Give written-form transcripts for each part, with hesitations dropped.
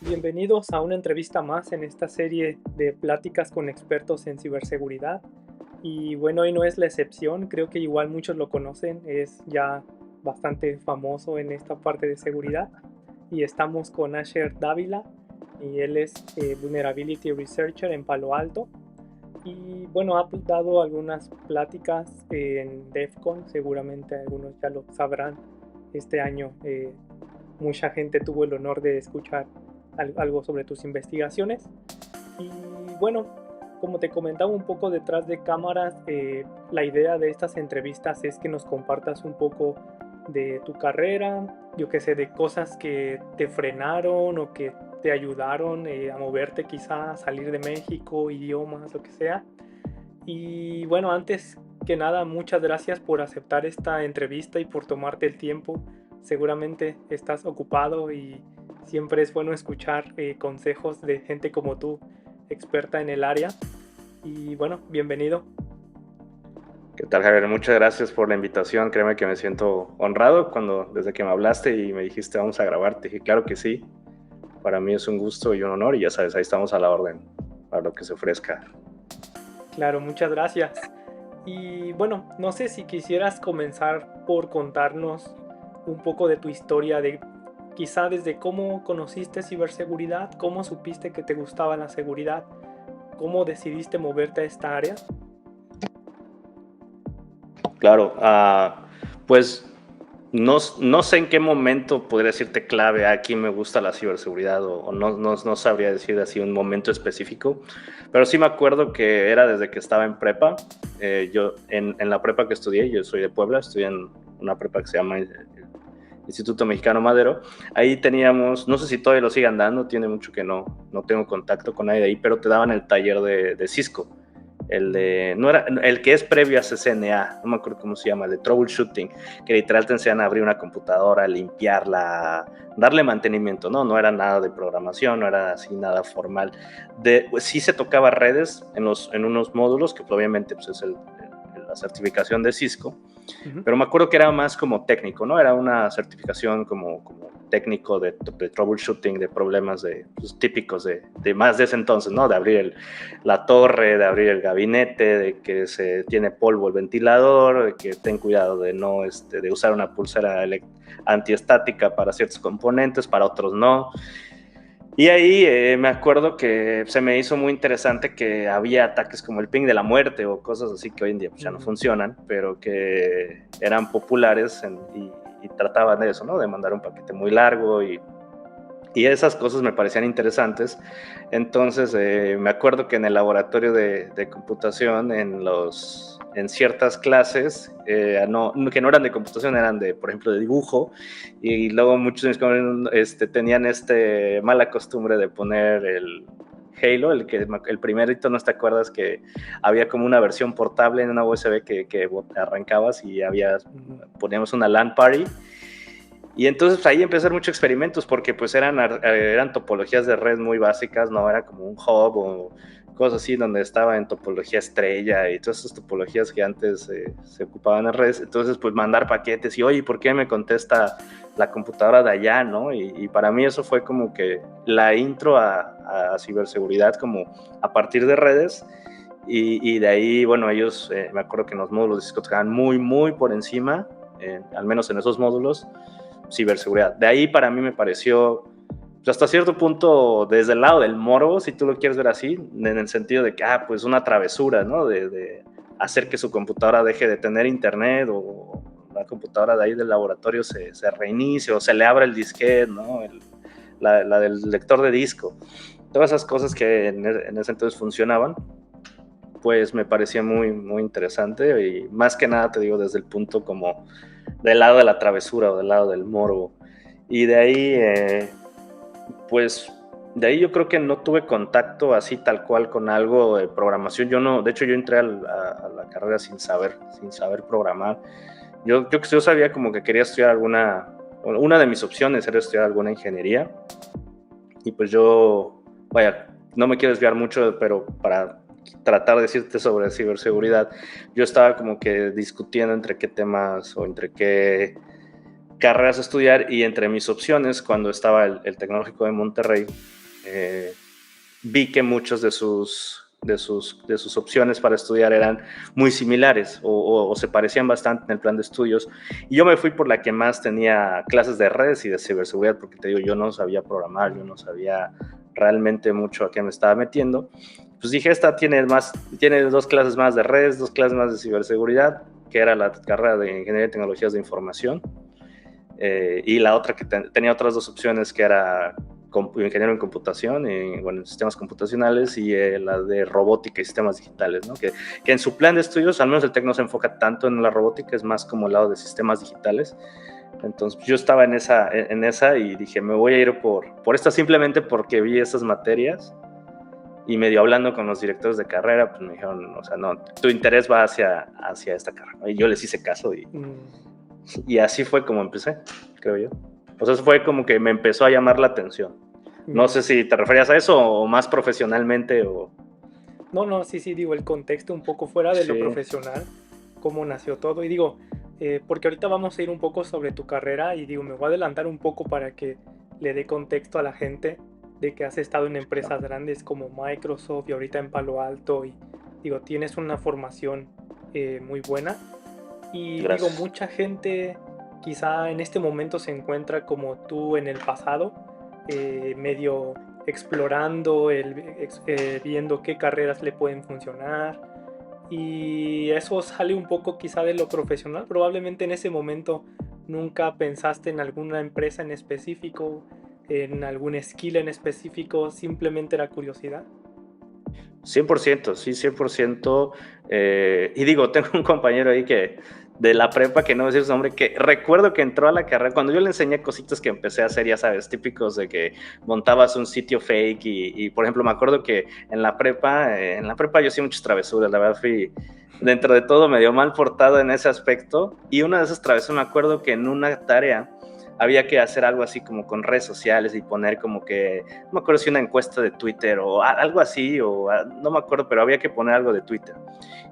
Bienvenidos a una entrevista más en esta serie de pláticas con expertos en ciberseguridad. Y bueno, hoy no es la excepción, creo que igual muchos lo conocen, es ya bastante famoso en esta parte de seguridad. Y estamos con Asher Dávila, y él es Vulnerability Researcher en Palo Alto. Y bueno, ha dado algunas pláticas en DEF CON, seguramente algunos ya lo sabrán. Este año mucha gente tuvo el honor de escuchar algo sobre tus investigaciones. Y bueno, como te comentaba un poco detrás de cámaras, la idea de estas entrevistas es que nos compartas un poco de tu carrera, yo que sé, de cosas que te frenaron o que te ayudaron a moverte quizá, a salir de México, idiomas, lo que sea. Y bueno, antes que nada, muchas gracias por aceptar esta entrevista y por tomarte el tiempo. Seguramente estás ocupado y siempre es bueno escuchar consejos de gente como tú, experta en el área. Y bueno, bienvenido. ¿Qué tal, Javier? Muchas gracias por la invitación. Créeme que me siento honrado desde que me hablaste y me dijiste vamos a grabar. Te dije, claro que sí. Para mí es un gusto y un honor y ya sabes, ahí estamos a la orden para lo que se ofrezca. Claro, muchas gracias. Y bueno, no sé si quisieras comenzar por contarnos un poco de tu historia, de quizá desde cómo conociste ciberseguridad, cómo supiste que te gustaba la seguridad, cómo decidiste moverte a esta área. Claro, pues no sé en qué momento podría decirte clave, aquí me gusta la ciberseguridad o no sabría decir así un momento específico, pero sí me acuerdo que era desde que estaba en prepa. Yo en la prepa que estudié, yo soy de Puebla, estudié en una prepa que se llama Instituto Mexicano Madero. Ahí teníamos, no sé si todavía lo sigan dando, tiene mucho que no tengo contacto con nadie de ahí, pero te daban el taller de Cisco. No era, el que es previo a CCNA, no me acuerdo cómo se llama, el de troubleshooting, que literal te enseñan a abrir una computadora, limpiarla, darle mantenimiento, no era nada de programación, no era así nada formal. Pues, sí se tocaba redes en unos módulos, que obviamente pues, es la certificación de Cisco, Ujú. pero me acuerdo que era más como técnico, ¿no? Era una certificación como técnico de troubleshooting, de problemas pues, típicos de más de ese entonces, ¿no? De abrir la torre, de abrir el gabinete, de que se tiene polvo el ventilador, de que ten cuidado de no de usar una pulsera antiestática para ciertos componentes, para otros no. Y ahí me acuerdo que se me hizo muy interesante que había ataques como el ping de la muerte o cosas así que hoy en día pues, ya no funcionan, pero que eran populares y trataban de eso, ¿no? De mandar un paquete muy largo y esas cosas me parecían interesantes. Entonces me acuerdo que en el laboratorio de computación, en ciertas clases, que no eran de computación, eran por ejemplo, de dibujo, y luego muchos de mis compañeros tenían mala costumbre de poner el Halo, el primerito, ¿no te acuerdas? Que había como una versión portable en una USB que arrancabas y poníamos una LAN party. Y entonces pues, ahí empecé a hacer muchos experimentos porque pues eran topologías de red muy básicas, no era como un hub o cosas así donde estaba en topología estrella y todas esas topologías que antes se ocupaban en redes. Entonces pues mandar paquetes y oye, ¿por qué me contesta la computadora de allá? ¿No? Y para mí eso fue como que la intro a ciberseguridad como a partir de redes. Y de ahí, bueno, ellos, me acuerdo que en los módulos de Cisco tocaban muy por encima, al menos en esos módulos, ciberseguridad. De ahí para mí me pareció pues hasta cierto punto desde el lado del morbo, si tú lo quieres ver así, en el sentido de que, pues una travesura, ¿no? De hacer que su computadora deje de tener internet o la computadora de ahí del laboratorio se reinicie o se le abra el disquete, ¿no? La del lector de disco. Todas esas cosas que en ese entonces funcionaban, pues me parecía muy interesante y más que nada te digo desde el punto como del lado de la travesura o del lado del morbo. Y de ahí, pues, de ahí yo creo que no tuve contacto así tal cual con algo de programación. Yo no, de hecho yo entré a la carrera sin saber programar. Yo sabía como que quería estudiar una de mis opciones era estudiar alguna ingeniería. Y pues vaya, no me quiero desviar mucho, pero para tratar de decirte sobre ciberseguridad, yo estaba como que discutiendo entre qué temas o entre qué carreras a estudiar, y entre mis opciones, cuando estaba el Tecnológico de Monterrey, vi que muchos de sus opciones para estudiar eran muy similares o se parecían bastante en el plan de estudios, y yo me fui por la que más tenía clases de redes y de ciberseguridad, porque te digo, yo no sabía programar, yo no sabía realmente mucho a qué me estaba metiendo. Pues dije, esta tiene 2 clases más de redes, 2 clases más de ciberseguridad, que era la carrera de Ingeniería y Tecnologías de Información, y la otra que tenía otras 2 opciones, que era ingeniero en computación, bueno, en sistemas computacionales, y la de robótica y sistemas digitales, ¿no? Que en su plan de estudios, al menos el TEC no se enfoca tanto en la robótica, es más como el lado de sistemas digitales. Entonces yo estaba en esa y dije, me voy a ir por esta, simplemente porque vi esas materias, y medio hablando con los directores de carrera, pues me dijeron, o sea, no, tu interés va hacia esta carrera. Y yo les hice caso, y así fue como empecé, creo yo. O sea, fue como que me empezó a llamar la atención. No sé si te referías a eso o más profesionalmente o... No, sí, digo, el contexto un poco fuera de lo profesional, cómo nació todo. Y digo, porque ahorita vamos a ir un poco sobre tu carrera, y digo, me voy a adelantar un poco para que le dé contexto a la gente de que has estado en empresas grandes como Microsoft y ahorita en Palo Alto, y digo, tienes una formación muy buena. Y Gracias. digo, mucha gente quizá en este momento se encuentra como tú en el pasado, medio explorando, viendo qué carreras le pueden funcionar, y eso sale un poco quizá de lo profesional. Probablemente en ese momento nunca pensaste en alguna empresa en específico, en algún skill en específico, simplemente era curiosidad. 100%, sí, 100%. Y digo, tengo un compañero ahí de la prepa, que no voy a decir su nombre, que recuerdo que entró a la carrera, cuando yo le enseñé cositas que empecé a hacer, ya sabes, típicos de que montabas un sitio fake, y por ejemplo, me acuerdo que en la prepa yo hacía muchas travesuras, la verdad fui, dentro de todo, medio mal portado en ese aspecto, y una de esas travesuras, me acuerdo que en una tarea había que hacer algo así como con redes sociales y poner como que, no me acuerdo si una encuesta de Twitter o algo así, no me acuerdo, pero había que poner algo de Twitter.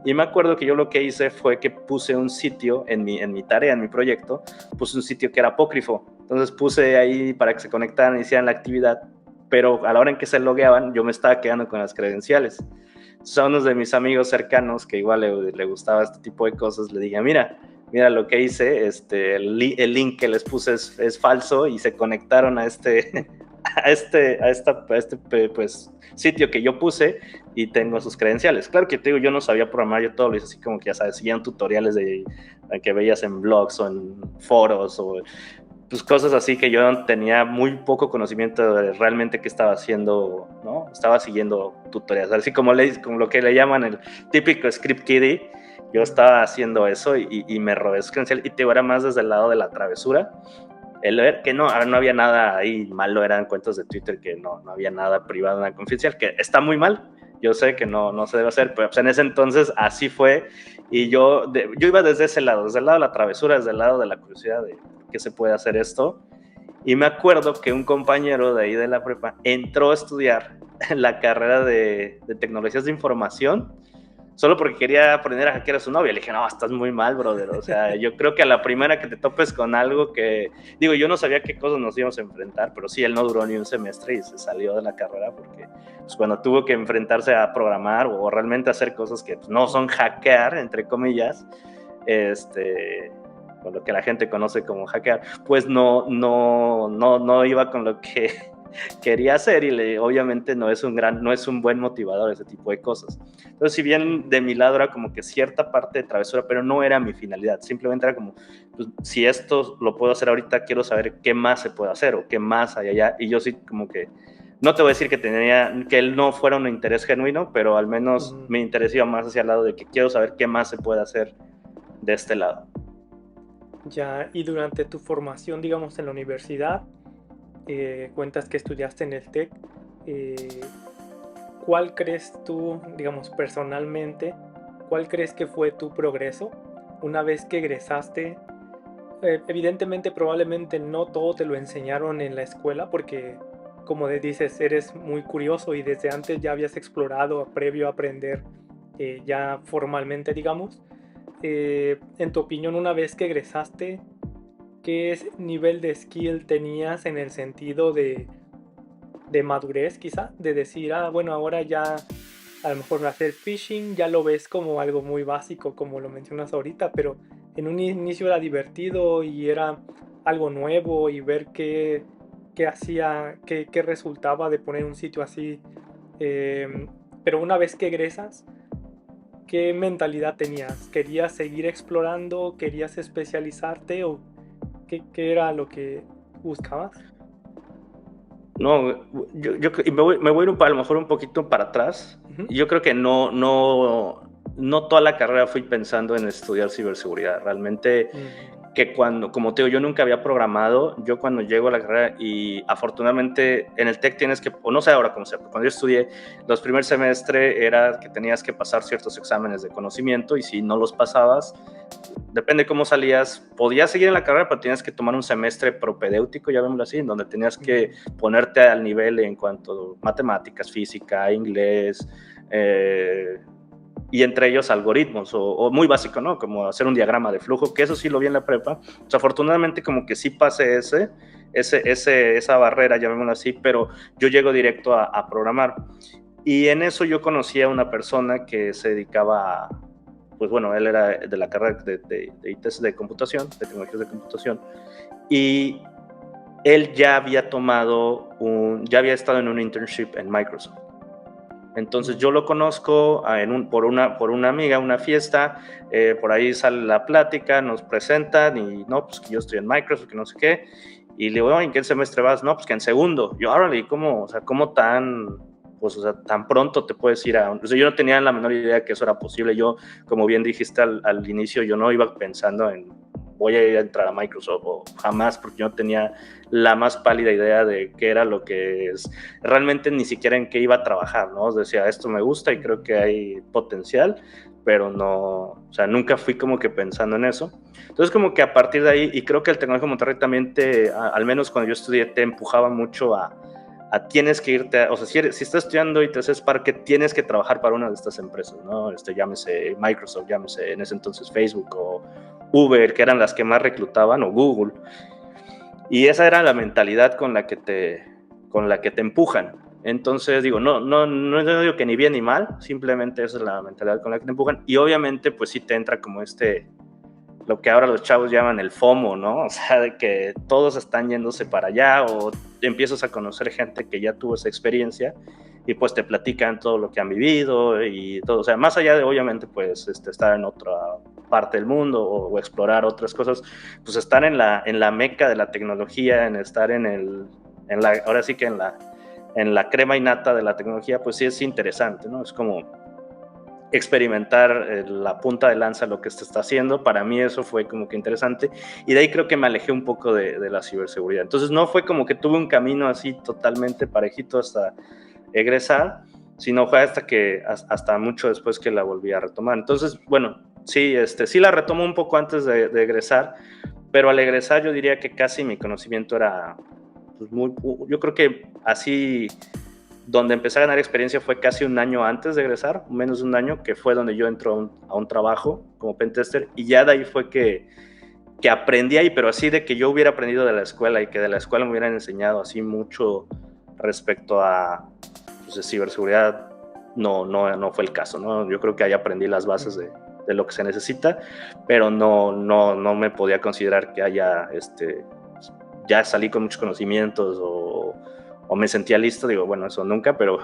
Y me acuerdo que yo lo que hice fue que puse un sitio en mi tarea, en mi proyecto, puse un sitio que era apócrifo. Entonces puse ahí para que se conectaran y hicieran la actividad, pero a la hora en que se logueaban, yo me estaba quedando con las credenciales. Entonces a unos de mis amigos cercanos, que igual le gustaba este tipo de cosas, le dije, mira lo que hice, el link que les puse es falso, y se conectaron a este pues, sitio que yo puse, y tengo sus credenciales. Claro que te digo, yo no sabía programar, yo todo lo hice así como que, ya sabes, seguían tutoriales que veías en blogs o en foros, o pues cosas así, que yo tenía muy poco conocimiento de realmente qué estaba haciendo, ¿no? Estaba siguiendo tutoriales, así como lo que le llaman el típico script kiddie. Yo estaba haciendo eso, y me robé su credencial, y te era más desde el lado de la travesura, el ver que no había nada ahí malo, eran cuentos de Twitter que no había nada privado, nada confidencial, que está muy mal, yo sé que no se debe hacer, pero pues en ese entonces así fue, y yo iba desde ese lado, desde el lado de la travesura, desde el lado de la curiosidad de qué se puede hacer esto. Y me acuerdo que un compañero de ahí de la prepa entró a estudiar la carrera de tecnologías de información, solo porque quería aprender a hackear a su novia. Le dije, no, estás muy mal, brother. O sea, yo creo que a la primera que te topes con algo que... Digo, yo no sabía qué cosas nos íbamos a enfrentar, pero sí, él no duró ni un semestre y se salió de la carrera porque pues, cuando tuvo que enfrentarse a programar o realmente hacer cosas que pues, no son hackear, entre comillas, con lo que la gente conoce como hackear, pues no iba con lo que quería hacer, y obviamente no es un buen motivador ese tipo de cosas. Entonces, si bien de mi lado era como que cierta parte de travesura, pero no era mi finalidad, simplemente era como, pues, si esto lo puedo hacer ahorita, quiero saber qué más se puede hacer o qué más hay allá, y yo sí como que, no te voy a decir que él no fuera un interés genuino, pero al menos mi interés iba más hacia el lado de que quiero saber qué más se puede hacer de este lado. Ya, y durante tu formación, digamos, en la universidad, cuentas que estudiaste en el TEC, ¿cuál crees tú, digamos, personalmente, cuál crees que fue tu progreso una vez que egresaste? Evidentemente, probablemente no todo te lo enseñaron en la escuela porque, como dices, eres muy curioso y desde antes ya habías explorado previo a aprender ya formalmente, digamos. En tu opinión, una vez que egresaste, ¿qué nivel de skill tenías en el sentido de madurez quizá? De decir, bueno, ahora ya a lo mejor hacer phishing ya lo ves como algo muy básico, como lo mencionas ahorita, pero en un inicio era divertido y era algo nuevo y ver qué hacía, qué resultaba de poner un sitio así. Em, pero una vez que egresas, ¿qué mentalidad tenías? ¿Querías seguir explorando? ¿Querías especializarte? ¿O qué era lo que buscabas? No, y me voy a ir a lo mejor un poquito para atrás. Ujú. Yo creo que no toda la carrera fui pensando en estudiar ciberseguridad. Realmente Mm, que cuando, como te digo, yo nunca había programado, yo cuando llego a la carrera y afortunadamente en el TEC tienes que, o no sé ahora cómo sea, pero cuando yo estudié, los primer semestre era que tenías que pasar ciertos exámenes de conocimiento y si no los pasabas, depende cómo salías, podías seguir en la carrera, pero tenías que tomar un semestre propedéutico, llamémoslo así, en donde tenías que ponerte al nivel en cuanto a matemáticas, física, inglés, y entre ellos algoritmos, o muy básico, ¿no? Como hacer un diagrama de flujo, que eso sí lo vi en la prepa. O sea, afortunadamente como que sí pasé esa barrera, llamémoslo así, pero yo llego directo a programar. Y en eso yo conocí a una persona que se dedicaba a, pues bueno, él era de la carrera de ITs de computación, de tecnologías de computación, y él ya había ya había estado en un internship en Microsoft. Entonces mm, yo lo conozco por una amiga, una fiesta, por ahí sale la plática, nos presentan y no, pues que yo estoy en Microsoft, que no sé qué, y le digo, ¿en qué semestre vas? No, pues que en segundo. Yo, ahora le ¿cómo? O sea, ¿cómo pues, o sea, tan pronto te puedes ir a... O sea, yo no tenía la menor idea que eso era posible. Yo, como bien dijiste al inicio, yo no iba pensando en voy a ir a entrar a Microsoft o jamás, porque yo no tenía la más pálida idea de qué era lo que es, realmente ni siquiera en qué iba a trabajar, ¿no? Decía, esto me gusta y creo que hay potencial, pero no, o sea, nunca fui como que pensando en eso. Entonces como que a partir de ahí, y creo que el Tecnológico de Monterrey también al menos cuando yo estudié, te empujaba mucho tienes que irte, o sea, si estás estudiando ITC Spark, tienes que trabajar para una de estas empresas, ¿no? Llámese Microsoft, llámese en ese entonces Facebook o Uber, que eran las que más reclutaban, o Google. Y esa era la mentalidad con la que te empujan. Entonces digo, no digo que ni bien ni mal, simplemente esa es la mentalidad con la que te empujan. Y obviamente pues sí te entra como lo que ahora los chavos llaman el FOMO, ¿no? O sea, de que todos están yéndose para allá o empiezas a conocer gente que ya tuvo esa experiencia y pues te platican todo lo que han vivido y todo, o sea, más allá de obviamente pues estar en otra parte del mundo o explorar otras cosas, pues estar en la meca de la tecnología, en estar ahora sí que en la crema innata de la tecnología, pues sí es interesante, ¿no? Es como experimentar la punta de lanza lo que se está haciendo. Para mí eso fue como que interesante y de ahí creo que me alejé un poco de la ciberseguridad. Entonces no fue como que tuve un camino así totalmente parejito hasta egresar, sino fue hasta mucho después que la volví a retomar. Entonces, bueno, sí, sí la retomo un poco antes de egresar, pero al egresar yo diría que casi mi conocimiento era pues, yo creo que así donde empecé a ganar experiencia fue casi un año antes de egresar, menos de un año, que fue donde yo entro a un trabajo como pentester y ya de ahí fue que aprendí ahí, pero así de que yo hubiera aprendido de la escuela y que de la escuela me hubieran enseñado así mucho respecto a pues, de ciberseguridad, no fue el caso, ¿no? Yo creo que ahí aprendí las bases de lo que se necesita, pero no me podía considerar que ya salí con muchos conocimientos o me sentía listo, digo, bueno, eso nunca, pero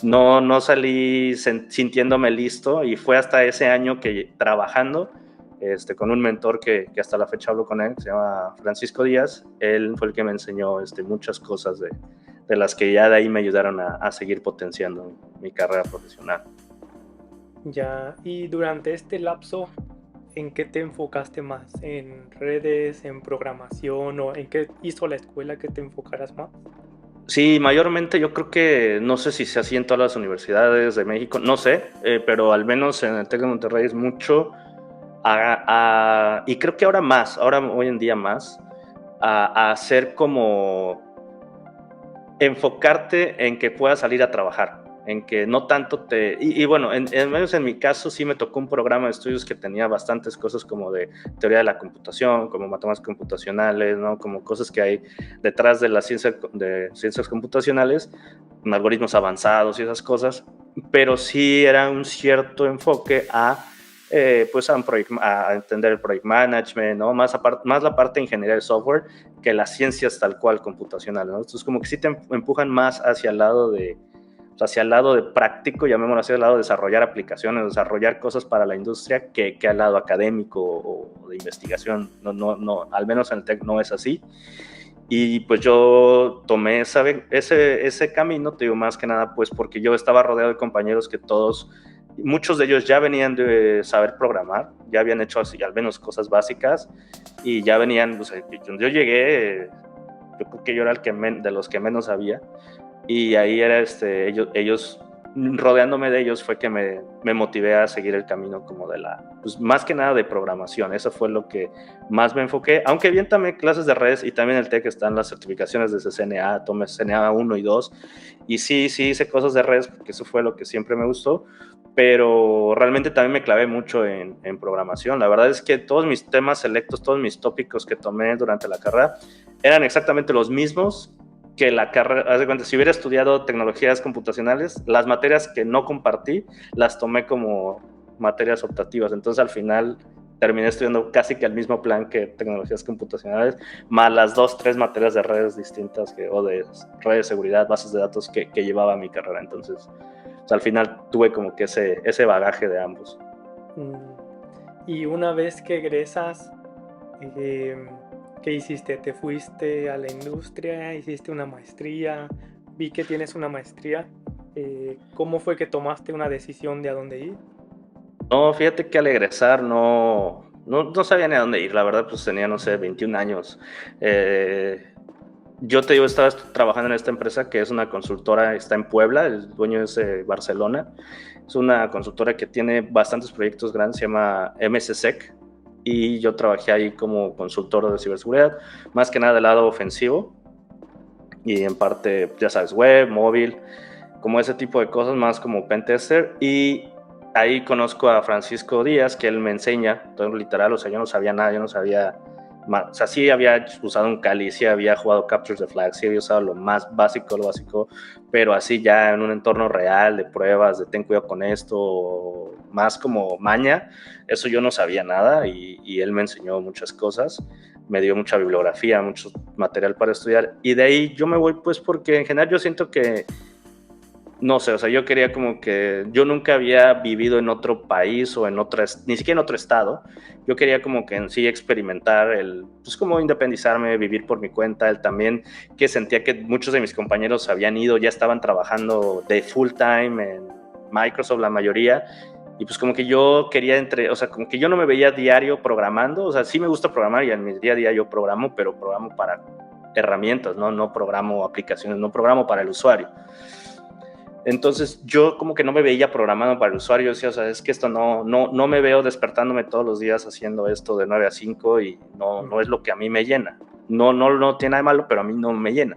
no salí sintiéndome listo y fue hasta ese año que trabajando con un mentor que hasta la fecha hablo con él, se llama Francisco Díaz, él fue el que me enseñó muchas cosas de las que ya de ahí me ayudaron a seguir potenciando mi carrera profesional. ya, y durante este lapso, ¿en qué te enfocaste más? ¿En redes, en programación o en qué hizo la escuela que te enfocaras más? Sí, mayormente yo creo que, no sé si se así en todas las universidades de México, no sé, pero al menos en el TEC de Monterrey es mucho, y creo que ahora hoy en día más, a hacer como enfocarte en que puedas salir a trabajar. en que no tanto y bueno, en menos en mi caso sí me tocó un programa de estudios que tenía bastantes cosas como de teoría de la computación, como matemáticas computacionales, ¿no? Como cosas que hay detrás de la ciencia de ciencias computacionales, algoritmos avanzados y esas cosas, pero sí era un cierto enfoque pues a entender el project management, ¿no? Más la parte de ingeniería de software que las ciencias tal cual computacionales, ¿no? Entonces como que sí te empujan más hacia el lado de práctico, llamémoslo así, al lado de desarrollar aplicaciones, desarrollar cosas para la industria, que al lado académico o de investigación. No, al menos en el TEC no es así. Y pues yo tomé ese camino, te digo, más que nada, pues porque yo estaba rodeado de compañeros que muchos de ellos ya venían de saber programar, ya habían hecho así, al menos cosas básicas, y ya venían, o sea, yo llegué, yo creo que yo era de los que menos sabía, y ahí era ellos rodeándome de ellos fue que me motivé a seguir el camino como pues más que nada de programación. Eso fue lo que más me enfoqué, aunque bien también clases de redes y también el TEC están las certificaciones de CCNA, tomé CCNA 1 y 2, y sí hice cosas de redes porque eso fue lo que siempre me gustó, pero realmente también me clavé mucho en programación. La verdad es que todos mis temas selectos, todos mis tópicos que tomé durante la carrera eran exactamente los mismos que la carrera. Haz de cuenta, si hubiera estudiado tecnologías computacionales, las materias que no compartí las tomé como materias optativas. Entonces al final terminé estudiando casi que el mismo plan que tecnologías computacionales, más las 2, 3 materias de redes distintas o de redes de seguridad, bases de datos que llevaba mi carrera. Entonces, al final tuve como que ese bagaje de ambos. Y una vez que egresas, ¿qué hiciste? ¿Te fuiste a la industria? ¿Hiciste una maestría? Vi que tienes una maestría. ¿Cómo fue que tomaste una decisión de a dónde ir? No, fíjate que al egresar no sabía ni a dónde ir. La verdad, pues tenía, no sé, 21 años. Yo te digo, estaba trabajando en esta empresa que es una consultora, está en Puebla, el dueño es de Barcelona. Es una consultora que tiene bastantes proyectos grandes, se llama MSSEC, y yo trabajé ahí como consultor de ciberseguridad, más que nada del lado ofensivo, y en parte, ya sabes, web, móvil, como ese tipo de cosas, más como pentester. Y ahí conozco a Francisco Díaz, que él me enseña, todo literal, o sea, yo no sabía nada, yo no sabía, o sea, sí había usado un Kali, sí había jugado Capture the Flag, sí había usado lo básico, pero así ya en un entorno real, de pruebas, de ten cuidado con esto, más como maña, eso yo no sabía nada, y él me enseñó muchas cosas, me dio mucha bibliografía, mucho material para estudiar, y de ahí yo me voy pues porque en general yo siento que no sé, o sea, yo quería como que yo nunca había vivido en otro país o ni siquiera en otro estado. Yo quería como que en sí experimentar pues como independizarme, vivir por mi cuenta. Él también, que sentía que muchos de mis compañeros habían ido, ya estaban trabajando de full time en Microsoft, la mayoría. Y pues como que yo quería o sea, como que yo no me veía diario programando. O sea, sí me gusta programar y en mi día a día yo programo, pero programo para herramientas, ¿no? No programo aplicaciones, no programo para el usuario. Entonces yo como que no me veía programado para el usuario, decía, o sea, es que esto no me veo despertándome todos los días haciendo esto de 9 a 5 y no es lo que a mí me llena. No tiene nada de malo, pero a mí no me llena.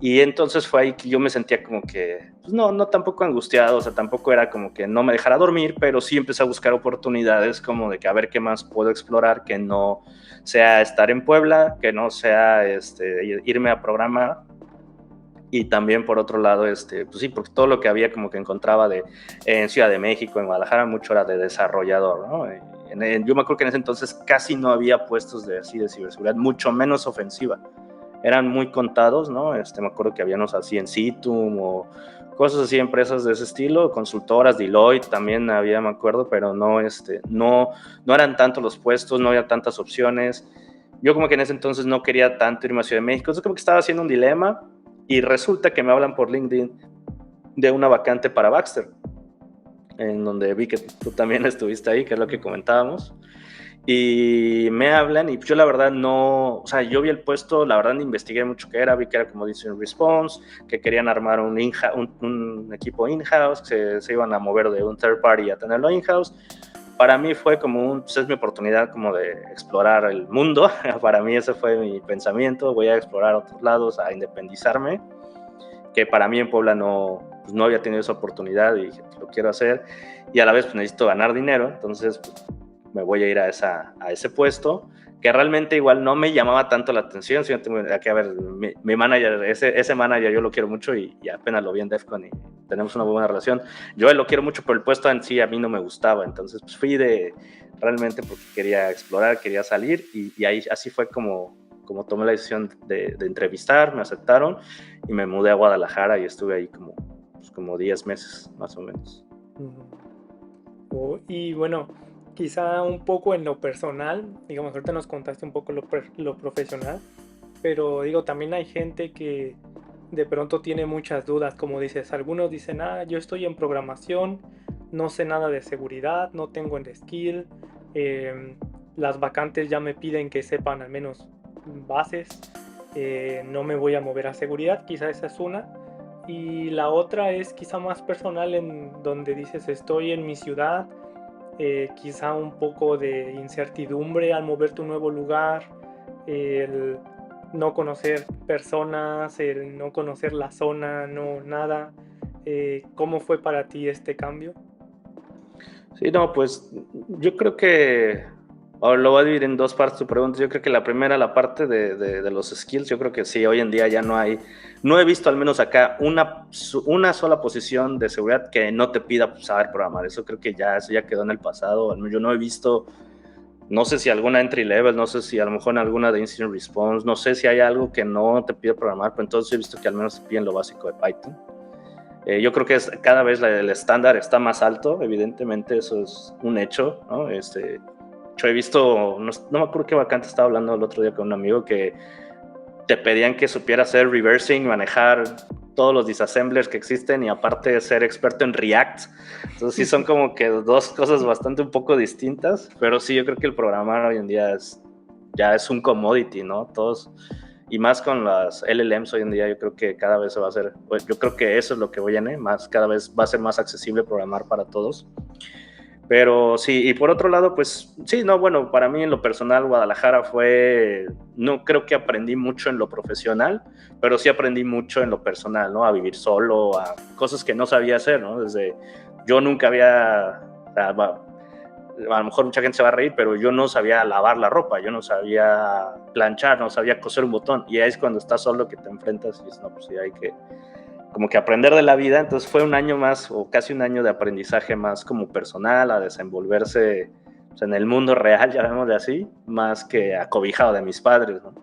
Y entonces fue ahí que yo me sentía como que, pues no tampoco angustiado, o sea, tampoco era como que no me dejara dormir, pero sí empecé a buscar oportunidades como de que a ver qué más puedo explorar, que no sea estar en Puebla, que no sea irme a programar. Y también por otro lado, pues sí, porque todo lo que había como que encontraba en Ciudad de México, en Guadalajara, mucho era de desarrollador, ¿no? Yo me acuerdo que en ese entonces casi no había puestos de ciberseguridad, mucho menos ofensiva. Eran muy contados, ¿no? Me acuerdo que habíamos así en Citum o cosas así, empresas de ese estilo, consultoras, Deloitte también había, me acuerdo, pero no eran tantos los puestos, no había tantas opciones. Yo como que en ese entonces no quería tanto irme a Ciudad de México, entonces como que estaba haciendo un dilema. Y resulta que me hablan por LinkedIn de una vacante para Baxter, en donde vi que tú también estuviste ahí, que es lo que comentábamos. Y me hablan y yo la verdad o sea, yo vi el puesto, la verdad investigué mucho qué era, vi que era como Incident Response, que querían armar un equipo in-house, que se iban a mover de un third party a tenerlo in-house. Para mí fue como pues es mi oportunidad como de explorar el mundo. Para mí ese fue mi pensamiento, voy a explorar otros lados, a independizarme, que para mí en Puebla pues, no había tenido esa oportunidad y dije, pues, lo quiero hacer, y a la vez pues, necesito ganar dinero, entonces pues, me voy a ir a ese puesto, que realmente igual no me llamaba tanto la atención, sino tengo que, a ver, mi manager, ese manager yo lo quiero mucho y apenas lo vi en DEF CON y tenemos una muy buena relación. Yo lo quiero mucho, pero el puesto en sí a mí no me gustaba, entonces pues fui realmente porque quería explorar, quería salir y ahí así fue como tomé la decisión de entrevistar, me aceptaron y me mudé a Guadalajara y estuve ahí como 10 meses más o menos. Y bueno, quizá un poco en lo personal, digamos, ahorita nos contaste un poco lo profesional, pero digo, también hay gente que de pronto tiene muchas dudas, como dices, algunos dicen, yo estoy en programación, no sé nada de seguridad, no tengo el skill, las vacantes ya me piden que sepan al menos bases, no me voy a mover a seguridad, quizá esa es una. Y la otra es quizá más personal, en donde dices estoy en mi ciudad, quizá un poco de incertidumbre al moverte a un nuevo lugar, el no conocer personas, el no conocer la zona, no nada. ¿Cómo fue para ti este cambio? Sí, no, pues yo creo que ahora lo voy a dividir en dos partes tu pregunta. Yo creo que la primera, la parte de los skills, yo creo que sí, hoy en día ya no he visto al menos acá una sola posición de seguridad que no te pida saber programar. Eso creo que eso ya quedó en el pasado. Yo no he visto, no sé si alguna entry level, no sé si a lo mejor en alguna de incident response, no sé si hay algo que no te pide programar, pero entonces he visto que al menos te piden lo básico de Python. Yo creo que cada vez el estándar está más alto, evidentemente eso es un hecho, ¿no? Yo he visto, no me acuerdo qué vacante estaba hablando el otro día con un amigo que te pedían que supiera hacer reversing, manejar todos los disassemblers que existen y aparte ser experto en React. Entonces sí son como que dos cosas bastante un poco distintas, pero sí yo creo que el programar hoy en día ya es un commodity, ¿no? Todos, y más con las LLMs hoy en día, yo creo que cada vez se va a hacer, yo creo que eso es lo que viene, cada vez va a ser más accesible programar para todos. Pero sí, y por otro lado, pues sí, no, bueno, para mí en lo personal Guadalajara no creo que aprendí mucho en lo profesional, pero sí aprendí mucho en lo personal, ¿no? A vivir solo, a cosas que no sabía hacer, ¿no? Yo nunca había, a lo mejor mucha gente se va a reír, pero yo no sabía lavar la ropa, yo no sabía planchar, no sabía coser un botón, y ahí es cuando estás solo que te enfrentas y dices, no, pues sí, hay que como que aprender de la vida. Entonces fue un año más, o casi un año de aprendizaje más como personal, a desenvolverse pues, en el mundo real, llamémosle así, más que acobijado de mis padres, ¿no?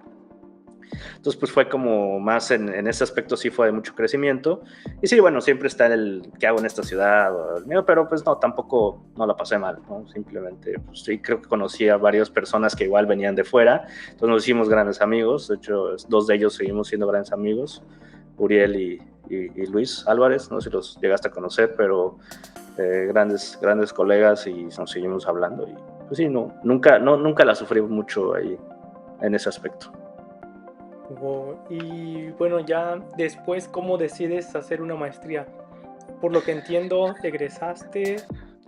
Entonces pues fue como más en ese aspecto sí fue de mucho crecimiento. Y sí, bueno, siempre está el qué hago en esta ciudad, o el mío, pero pues no, tampoco no la pasé mal, ¿no? Simplemente pues sí, creo que conocí a varias personas que igual venían de fuera, entonces nos hicimos grandes amigos, de hecho dos de ellos seguimos siendo grandes amigos, Uriel y Luis Álvarez, no sé si los llegaste a conocer, pero grandes colegas y nos seguimos hablando. Y pues sí, nunca la sufrí mucho ahí en ese aspecto. Y bueno, ya después, ¿cómo decides hacer una maestría? Por lo que entiendo, egresaste,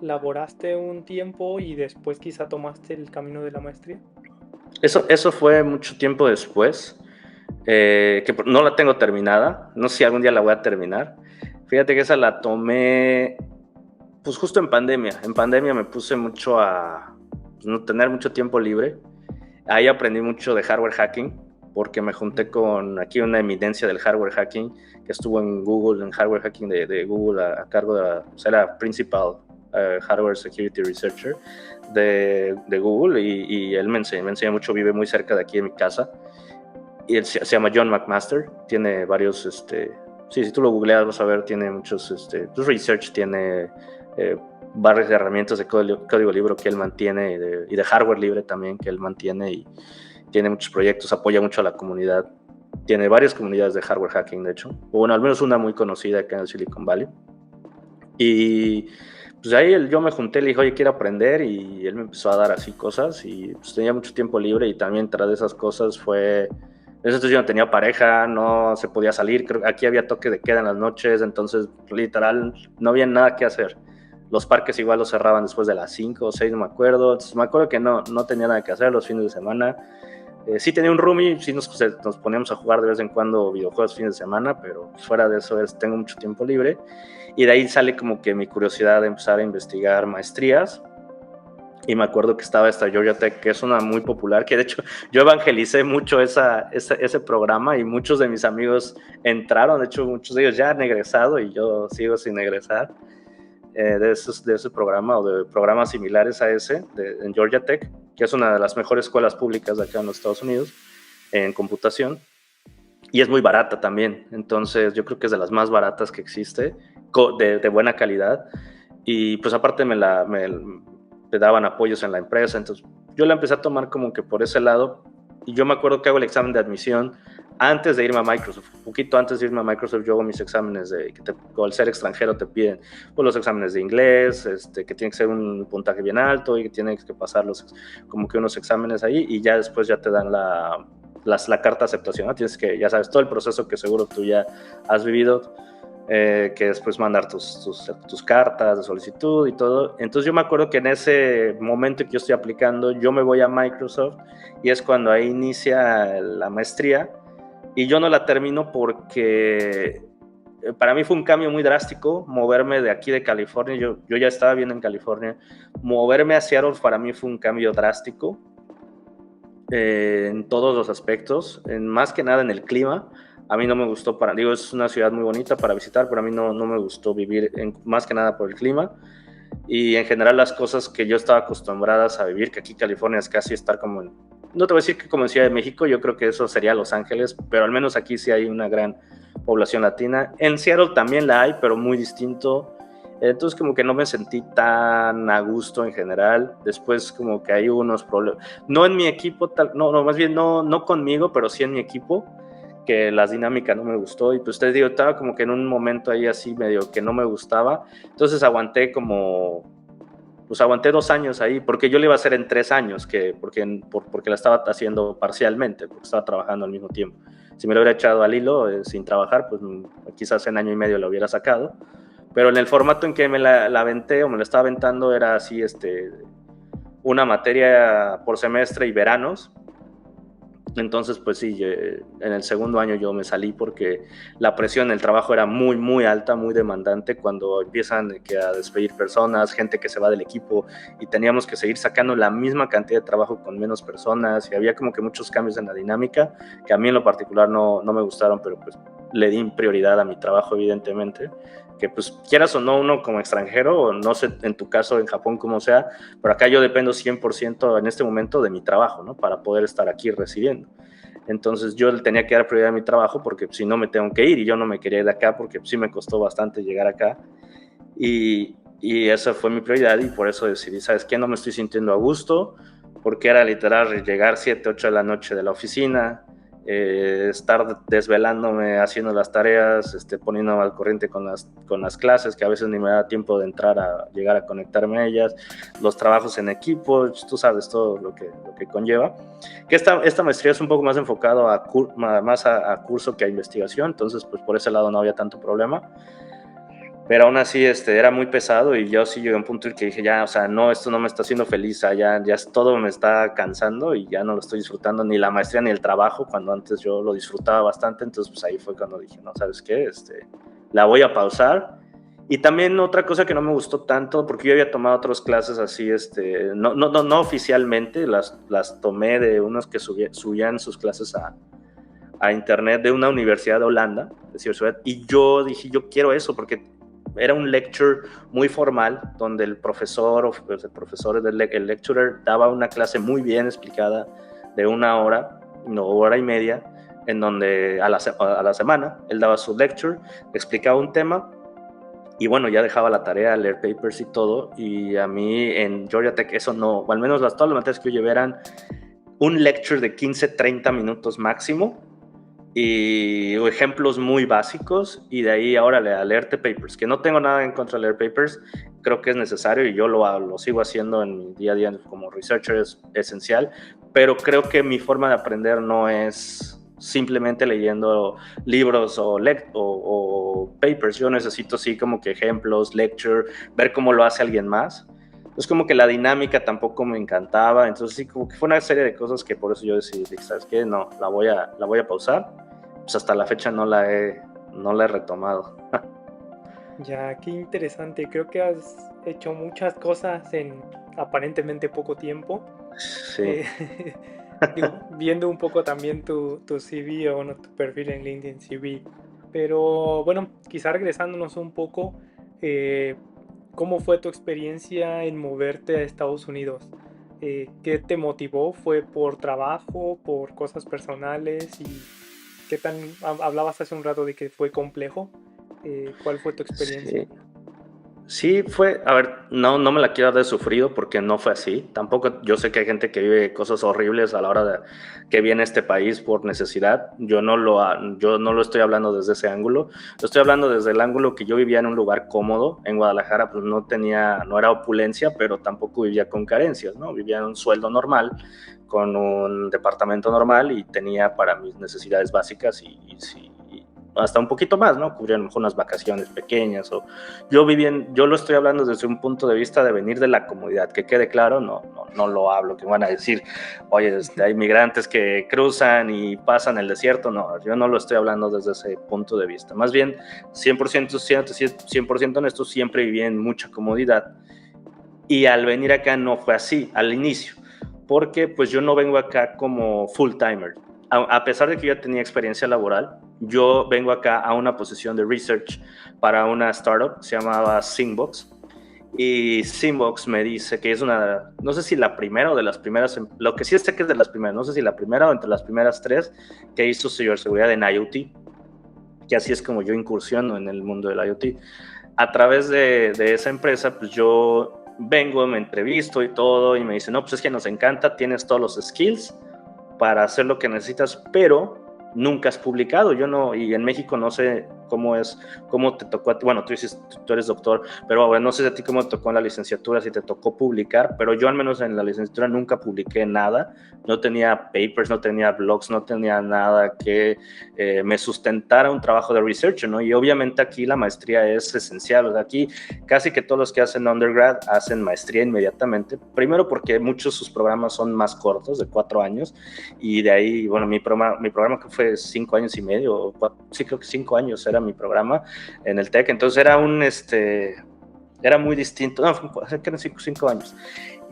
laboraste un tiempo y después quizá tomaste el camino de la maestría. Eso fue mucho tiempo después, que no la tengo terminada, no sé si algún día la voy a terminar. Fíjate que esa la tomé pues justo en pandemia. En pandemia me puse mucho a no tener mucho tiempo libre. Ahí aprendí mucho de hardware hacking, porque me junté con aquí una eminencia del hardware hacking que estuvo en Google, en hardware hacking de Google a cargo de, era principal hardware security researcher de Google y él me enseñó mucho, vive muy cerca de aquí de mi casa y él se llama John McMaster, tiene varios, sí, si tú lo googleas vas a ver, tiene muchos, pues research, tiene varias herramientas de código libre que él mantiene y de hardware libre también que él mantiene y tiene muchos proyectos, apoya mucho a la comunidad, tiene varias comunidades de hardware hacking de hecho, o bueno, al menos una muy conocida acá en el Silicon Valley. Y pues ahí yo me junté, le dije, oye, quiero aprender, y él me empezó a dar así cosas y pues tenía mucho tiempo libre y también tras de esas cosas fue... Entonces yo no tenía pareja, no se podía salir, creo que aquí había toque de queda en las noches, entonces literal no había nada que hacer. Los parques igual los cerraban después de las 5 o 6, no me acuerdo. Entonces me acuerdo que no tenía nada que hacer los fines de semana. Sí tenía un roomie, sí nos poníamos a jugar de vez en cuando videojuegos fines de semana, pero fuera de eso tengo mucho tiempo libre. Y de ahí sale como que mi curiosidad de empezar a investigar maestrías. Y me acuerdo que estaba esta Georgia Tech, que es una muy popular, que de hecho yo evangelicé mucho ese programa y muchos de mis amigos entraron, de hecho muchos de ellos ya han egresado y yo sigo sin egresar de ese programa o de programas similares a ese en Georgia Tech, que es una de las mejores escuelas públicas de acá en los Estados Unidos en computación y es muy barata también, entonces yo creo que es de las más baratas que existe, de buena calidad y pues aparte me daban apoyos en la empresa, entonces yo la empecé a tomar como que por ese lado y yo me acuerdo que hago el examen de admisión antes de irme a Microsoft, un poquito antes de irme a Microsoft yo hago mis exámenes al ser extranjero te piden pues, los exámenes de inglés, que tiene que ser un puntaje bien alto y que tienes que pasar como que unos exámenes ahí y ya después ya te dan la carta de aceptación, ¿no? Tienes que, ya sabes, todo el proceso que seguro tú ya has vivido, que después mandar tus cartas de solicitud y todo. Entonces yo me acuerdo que en ese momento que yo estoy aplicando, yo me voy a Microsoft y es cuando ahí inicia la maestría y yo no la termino porque para mí fue un cambio muy drástico moverme de aquí de California, yo ya estaba viviendo en California, moverme a Seattle para mí fue un cambio drástico en todos los aspectos, más que nada en el clima. A mí no me gustó, digo, es una ciudad muy bonita para visitar, pero a mí no me gustó vivir más que nada por el clima y en general las cosas que yo estaba acostumbradas a vivir, que aquí California es casi estar como no te voy a decir que como en Ciudad de México, yo creo que eso sería Los Ángeles, pero al menos aquí sí hay una gran población latina. En Seattle también la hay, pero muy distinto. Entonces como que no me sentí tan a gusto en general. Después como que hay unos problemas. No en mi equipo, no, más bien no conmigo, pero sí en mi equipo, que las dinámicas no me gustó. Y pues te digo, estaba como que en un momento ahí así medio que no me gustaba. Entonces aguanté 2 años ahí, porque yo le iba a hacer en 3 años, porque la estaba haciendo parcialmente, porque estaba trabajando al mismo tiempo. Si me lo hubiera echado al hilo sin trabajar, pues quizás en año y medio lo hubiera sacado. Pero en el formato en que me la aventé o me la estaba aventando era así, una materia por semestre y veranos. Entonces, pues sí, en el segundo año yo me salí porque la presión en el trabajo era muy, muy alta, muy demandante cuando empiezan a despedir personas, gente que se va del equipo y teníamos que seguir sacando la misma cantidad de trabajo con menos personas y había como que muchos cambios en la dinámica que a mí en lo particular no me gustaron, pero pues le di prioridad a mi trabajo evidentemente, que pues quieras o no uno como extranjero, o no sé en tu caso en Japón como sea, pero acá yo dependo 100% en este momento de mi trabajo, ¿no? Para poder estar aquí residiendo. Entonces yo le tenía que dar prioridad a mi trabajo porque si no me tengo que ir y yo no me quería ir de acá porque sí me costó bastante llegar acá y esa fue mi prioridad y por eso decidí, ¿sabes qué? No me estoy sintiendo a gusto porque era literal llegar 7, 8 de la noche de la oficina, estar desvelándome haciendo las tareas, poniéndome al corriente con las clases, que a veces ni me da tiempo de llegar a conectarme a ellas, los trabajos en equipo, tú sabes todo lo que conlleva. Que esta maestría es un poco más enfocado más a curso que a investigación, entonces pues por ese lado no había tanto problema. Pero aún así era muy pesado y yo sí llegué a un punto en que dije, ya, o sea, no, esto no me está haciendo feliz, ya todo me está cansando y ya no lo estoy disfrutando ni la maestría ni el trabajo, cuando antes yo lo disfrutaba bastante, entonces pues ahí fue cuando dije, no, ¿sabes qué? La voy a pausar. Y también otra cosa que no me gustó tanto, porque yo había tomado otras clases así, no oficialmente, las tomé de unos que subían sus clases a internet de una universidad de Holanda, de Ciudad, y yo dije, yo quiero eso, porque era un lecture muy formal donde el profesor, el lecturer daba una clase muy bien explicada de 1 hora, no, hora y media, en donde a la semana él daba su lecture, explicaba un tema y bueno, ya dejaba la tarea, leer papers y todo, y a mí en Georgia Tech eso no, o al menos todas las materias que yo llevé eran un lecture de 15, 30 minutos máximo, y ejemplos muy básicos y de ahí ahora a leerte papers, que no tengo nada en contra de leer papers, creo que es necesario y yo lo sigo haciendo en mi día a día como researcher, es esencial, pero creo que mi forma de aprender no es simplemente leyendo libros o papers, yo necesito sí como que ejemplos, lecture, ver cómo lo hace alguien más. Es como que la dinámica tampoco me encantaba, entonces sí, como que fue una serie de cosas que por eso yo decidí, ¿sabes qué? No, la voy a pausar. Pues hasta la fecha no la he retomado. Ya, qué interesante. Creo que has hecho muchas cosas en aparentemente poco tiempo. Sí, Eh, digo, viendo un poco también tu CV o bueno, tu perfil en LinkedIn CV. Pero bueno, quizá regresándonos un poco, eh, ¿cómo fue tu experiencia en moverte a Estados Unidos? ¿Qué te motivó? ¿Fue por trabajo, por cosas personales? ¿Y qué tan... hablabas hace un rato de que fue complejo? ¿Cuál fue tu experiencia? sí. Sí, fue, a ver, no me la quiero dar de sufrido porque no fue así. Tampoco, yo sé que hay gente que vive cosas horribles a la hora de que viene a este país por necesidad. Yo no lo estoy hablando desde ese ángulo. Lo estoy hablando desde el ángulo que yo vivía en un lugar cómodo. En Guadalajara, pues no era opulencia, pero tampoco vivía con carencias, ¿no? Vivía en un sueldo normal, con un departamento normal y tenía para mis necesidades básicas y hasta un poquito más, ¿no? Cubría a lo mejor unas vacaciones pequeñas o yo lo estoy hablando desde un punto de vista de venir de la comodidad, que quede claro, no lo hablo, que van a decir, oye, hay migrantes que cruzan y pasan el desierto, no, yo no lo estoy hablando desde ese punto de vista, más bien 100% honesto, siempre viví en mucha comodidad y al venir acá no fue así, al inicio, porque pues yo no vengo acá como full timer, a pesar de que yo tenía experiencia laboral, yo vengo acá a una posición de research para una startup, se llamaba Singbox, y Singbox me dice que es una, no sé si la primera o de las primeras, lo que sí sé que es de las primeras, no sé si la primera o entre las primeras tres que hizo ciberseguridad en IoT, que así es como yo incursiono en el mundo del IoT. A través de esa empresa, pues yo vengo, me entrevisto y todo, y me dicen, no, pues es que nos encanta, tienes todos los skills para hacer lo que necesitas, pero nunca has publicado. Yo no, y en México no sé cómo es, cómo te tocó a ti. Bueno, tú eres doctor, pero bueno, no sé a ti cómo te tocó en la licenciatura, si te tocó publicar, pero yo al menos en la licenciatura nunca publiqué nada. No tenía papers, no tenía blogs, no tenía nada que me sustentara un trabajo de research, ¿no? Y obviamente aquí la maestría es esencial. O sea, aquí casi que todos los que hacen undergrad hacen maestría inmediatamente. Primero porque muchos de sus programas son más cortos, de 4 años, y de ahí, bueno, mi programa que fue 5 años y medio, sí, creo que 5 años era mi programa en el TEC, entonces era muy distinto, no, eran 5 años.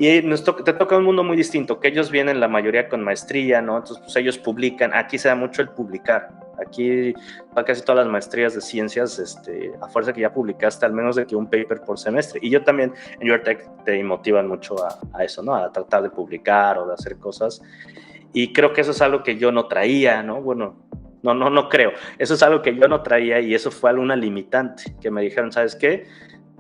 Y te toca un mundo muy distinto, que ellos vienen la mayoría con maestría, ¿no? Entonces, pues ellos publican, aquí se da mucho el publicar. Aquí, para casi todas las maestrías de ciencias, a fuerza que ya publicaste al menos de que un paper por semestre. Y yo también, en YourTech te motivan mucho a eso, ¿no? A tratar de publicar o de hacer cosas. Y creo que eso es algo que yo no traía, ¿no? Bueno, no creo. Eso es algo que yo no traía y eso fue alguna limitante, que me dijeron, ¿sabes qué?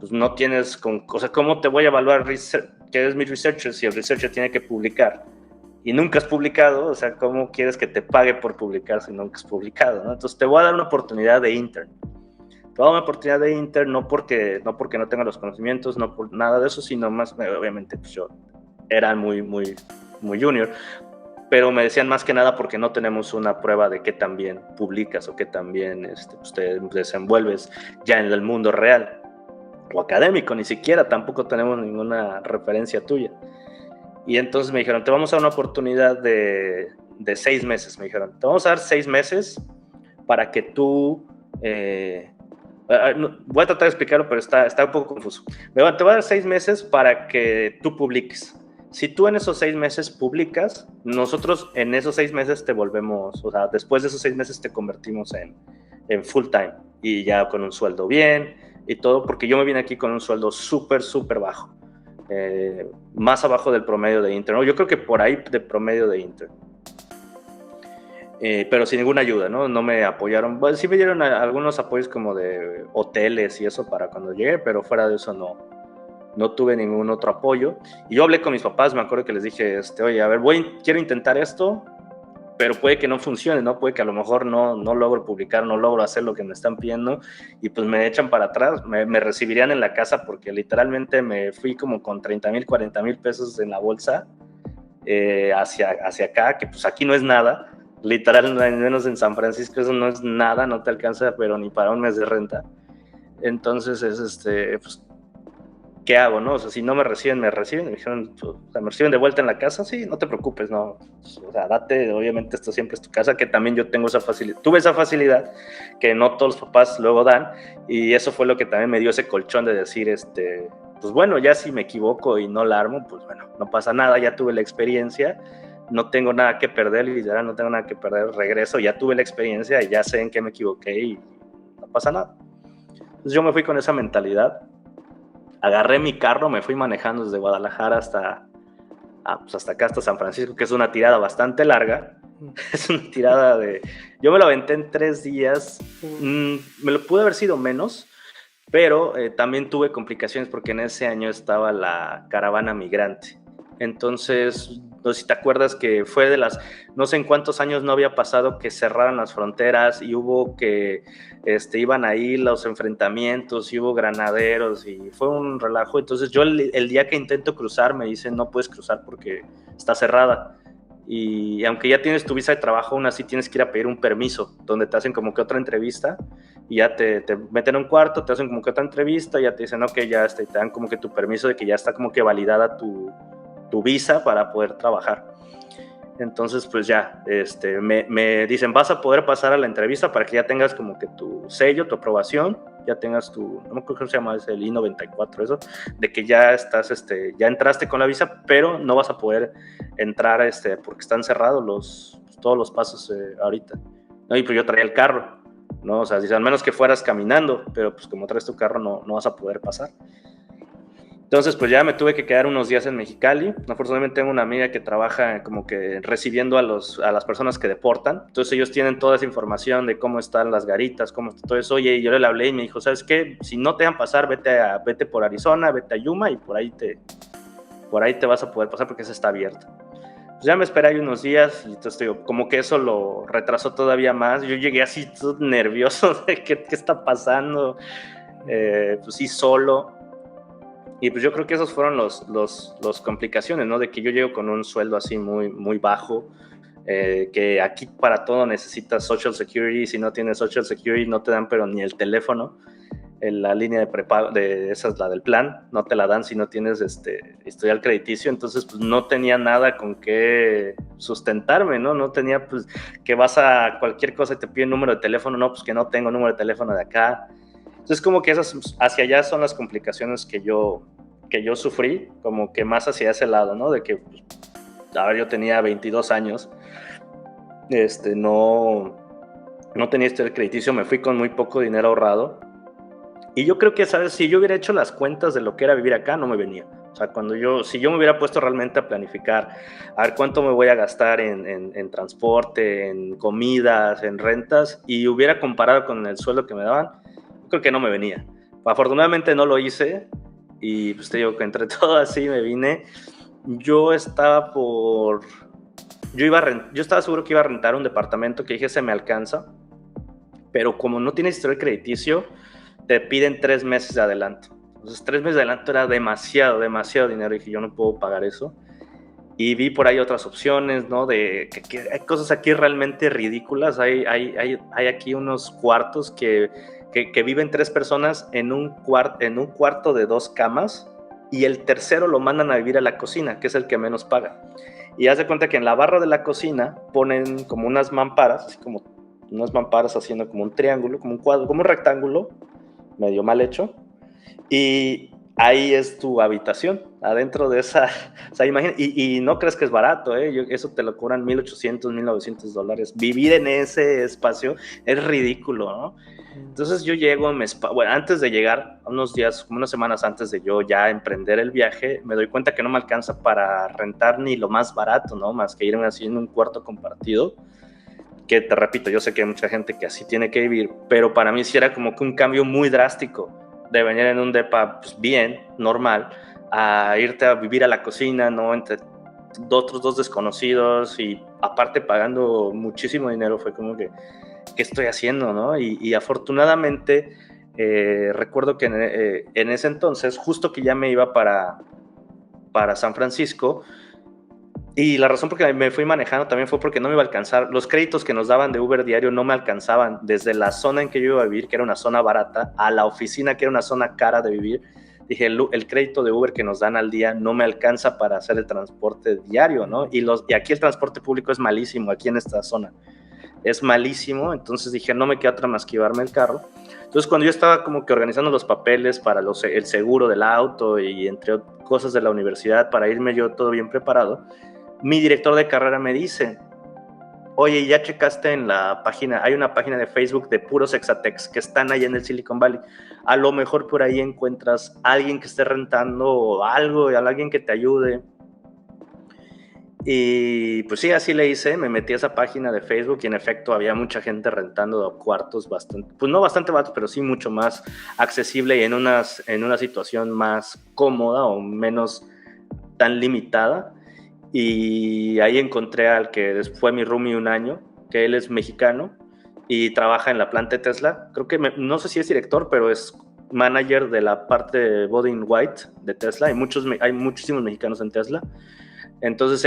Pues no tienes, o sea, ¿cómo te voy a evaluar que eres mi researcher si el researcher tiene que publicar? Y nunca has publicado, o sea, ¿cómo quieres que te pague por publicar si nunca has publicado, ¿no? Entonces te voy a dar una oportunidad de intern. Te voy a dar una oportunidad de intern no porque no tenga los conocimientos, no por nada de eso, sino más, obviamente, pues yo era muy junior, pero me decían más que nada porque no tenemos una prueba de qué tan bien publicas o qué tan bien pues te desenvuelves ya en el mundo real o académico, ni siquiera tampoco tenemos ninguna referencia tuya. Y entonces me dijeron, te vamos a dar una oportunidad de 6 meses, me dijeron, te vamos a dar 6 meses para que tú... voy a tratar de explicarlo, pero está un poco confuso. Te voy a dar 6 meses para que tú publiques. Si tú en esos 6 meses publicas, nosotros en esos 6 meses te volvemos, o sea, después de esos 6 meses te convertimos en full time y ya con un sueldo bien y todo, porque yo me vine aquí con un sueldo súper bajo, más abajo del promedio de intern, ¿no? Yo creo que por ahí de promedio de intern. Pero sin ninguna ayuda, ¿no? No me apoyaron. Bueno, sí me dieron algunos apoyos como de hoteles y eso para cuando llegué, pero fuera de eso no tuve ningún otro apoyo. Y yo hablé con mis papás, me acuerdo que les dije, oye, a ver, quiero intentar esto, pero puede que no funcione, ¿no? Puede que a lo mejor no logro publicar, no logro hacer lo que me están pidiendo y pues me echan para atrás, me recibirían en la casa porque literalmente me fui como con 30,000, 40,000 pesos en la bolsa hacia acá, que pues aquí no es nada, literal, menos en San Francisco eso no es nada, no te alcanza pero ni para un mes de renta. Entonces es pues, ¿qué hago, no? O sea, si no me reciben, me reciben. Me dijeron, o sea, ¿me reciben de vuelta en la casa? Sí, no te preocupes, no. O sea, date, obviamente esto siempre es tu casa, que también yo tengo esa facilidad. Tuve esa facilidad que no todos los papás luego dan, y eso fue lo que también me dio ese colchón de decir, pues bueno, ya si me equivoco y no la armo, pues bueno, no pasa nada, ya tuve la experiencia, no tengo nada que perder, literal, no tengo nada que perder, regreso, ya tuve la experiencia y ya sé en qué me equivoqué y no pasa nada. Entonces yo me fui con esa mentalidad, agarré mi carro, me fui manejando desde Guadalajara pues hasta acá, hasta San Francisco, que es una tirada bastante larga. Es una tirada de... Yo me lo aventé en 3 días, me lo pude haber sido menos, pero también tuve complicaciones porque en ese año estaba la caravana migrante. Entonces, no sé si te acuerdas que fue de las... No sé en cuántos años no había pasado que cerraran las fronteras y hubo que... iban ahí los enfrentamientos y hubo granaderos y fue un relajo. Entonces yo el día que intento cruzar me dicen no puedes cruzar porque está cerrada. Y aunque ya tienes tu visa de trabajo, aún así tienes que ir a pedir un permiso, donde te hacen como que otra entrevista y ya te meten en un cuarto, te hacen como que otra entrevista, y ya te dicen, ok, ya te dan como que tu permiso de que ya está como que validada tu visa para poder trabajar. Entonces, pues ya, me dicen, vas a poder pasar a la entrevista para que ya tengas como que tu sello, tu aprobación, ya tengas no me acuerdo cómo se llama, es el I-94, eso, de que ya estás, ya entraste con la visa, pero no vas a poder entrar, porque están cerrados todos los pasos ahorita. ¿No? Y pues yo traía el carro, ¿no? O sea, dice, al menos que fueras caminando, pero pues como traes tu carro no vas a poder pasar. Entonces, pues ya me tuve que quedar unos días en Mexicali. Afortunadamente tengo una amiga que trabaja como que recibiendo a las personas que deportan. Entonces ellos tienen toda esa información de cómo están las garitas, cómo está todo eso. Oye, y yo le hablé y me dijo, ¿sabes qué? Si no te dejan pasar, vete por Arizona, vete a Yuma y por ahí te vas a poder pasar porque esa está abierta. Pues ya me esperé ahí unos días y entonces digo, como que eso lo retrasó todavía más. Yo llegué así todo nervioso de qué está pasando. Pues sí, solo. Y pues yo creo que esos fueron los complicaciones, ¿no? De que yo llego con un sueldo así muy, muy bajo, que aquí para todo necesitas Social Security. Si no tienes Social Security no te dan pero ni el teléfono. La línea de prepago, esa es la del plan, no te la dan si no tienes historial crediticio. Entonces pues no tenía nada con qué sustentarme, ¿no? No tenía, pues, que vas a cualquier cosa y te piden número de teléfono, no, pues que no tengo número de teléfono de acá. Entonces como que esas hacia allá son las complicaciones que yo sufrí, como que más hacia ese lado, ¿no? De que, pues, a ver, yo tenía 22 años, no tenía historial crediticio, me fui con muy poco dinero ahorrado. Y yo creo que, ¿sabes? Si yo hubiera hecho las cuentas de lo que era vivir acá, no me venía. O sea, si yo me hubiera puesto realmente a planificar, a ver cuánto me voy a gastar en transporte, en comidas, en rentas, y hubiera comparado con el sueldo que me daban, creo que no me venía. Afortunadamente no lo hice y pues te digo que entre todo así me vine. Yo estaba seguro que iba a rentar un departamento que dije se me alcanza, pero como no tienes historial crediticio, te piden 3 meses de adelanto. Entonces 3 meses de adelanto era demasiado dinero y dije yo no puedo pagar eso. Y vi por ahí otras opciones, ¿no? De que hay cosas aquí realmente ridículas. Hay aquí unos cuartos que viven 3 personas en un cuarto de 2 camas y el tercero lo mandan a vivir a la cocina, que es el que menos paga. Y haz de cuenta que en la barra de la cocina ponen como unas mamparas, así como unas mamparas haciendo como un triángulo, como un cuadro, como un rectángulo, medio mal hecho. Y ahí es tu habitación, adentro de esa, o sea, imagina, y no crees que es barato, eso te lo cobran $1,800, $1,900. Vivir en ese espacio es ridículo, ¿no? Entonces yo llego, bueno, antes de llegar, unos días, como unas semanas antes de yo ya emprender el viaje, me doy cuenta que no me alcanza para rentar ni lo más barato, ¿no? Más que irme así en un cuarto compartido, que te repito, yo sé que hay mucha gente que así tiene que vivir, pero para mí sí era como que un cambio muy drástico de venir en un depa, pues bien, normal, a irte a vivir a la cocina, ¿no? Entre otros 2 desconocidos y aparte pagando muchísimo dinero. Fue como que, ¿qué estoy haciendo, no? Y afortunadamente recuerdo que en ese entonces, justo que ya me iba para San Francisco, y la razón por la que me fui manejando también fue porque no me iba a alcanzar. Los créditos que nos daban de Uber diario no me alcanzaban. Desde la zona en que yo iba a vivir, que era una zona barata, a la oficina, que era una zona cara de vivir, dije, el crédito de Uber que nos dan al día no me alcanza para hacer el transporte diario, ¿no? Y aquí el transporte público es malísimo, aquí en esta zona. Es malísimo, entonces dije, no me queda otra más que llevarme el carro. Entonces cuando yo estaba como que organizando los papeles para el seguro del auto y entre cosas de la universidad para irme yo todo bien preparado, mi director de carrera me dice, oye, ¿ya checaste en la página? Hay una página de Facebook de puros Exatex que están ahí en el Silicon Valley. A lo mejor por ahí encuentras a alguien que esté rentando algo, a alguien que te ayude. Y pues sí, así le hice, me metí a esa página de Facebook y en efecto había mucha gente rentando cuartos bastante, pues no bastante baratos, pero sí mucho más accesible y en una situación más cómoda o menos tan limitada. Y ahí encontré al que fue mi roomie un año, que él es mexicano y trabaja en la planta de Tesla. Creo que, no sé si es director, pero es manager de la parte de body in white de Tesla. Hay muchísimos mexicanos en Tesla. Entonces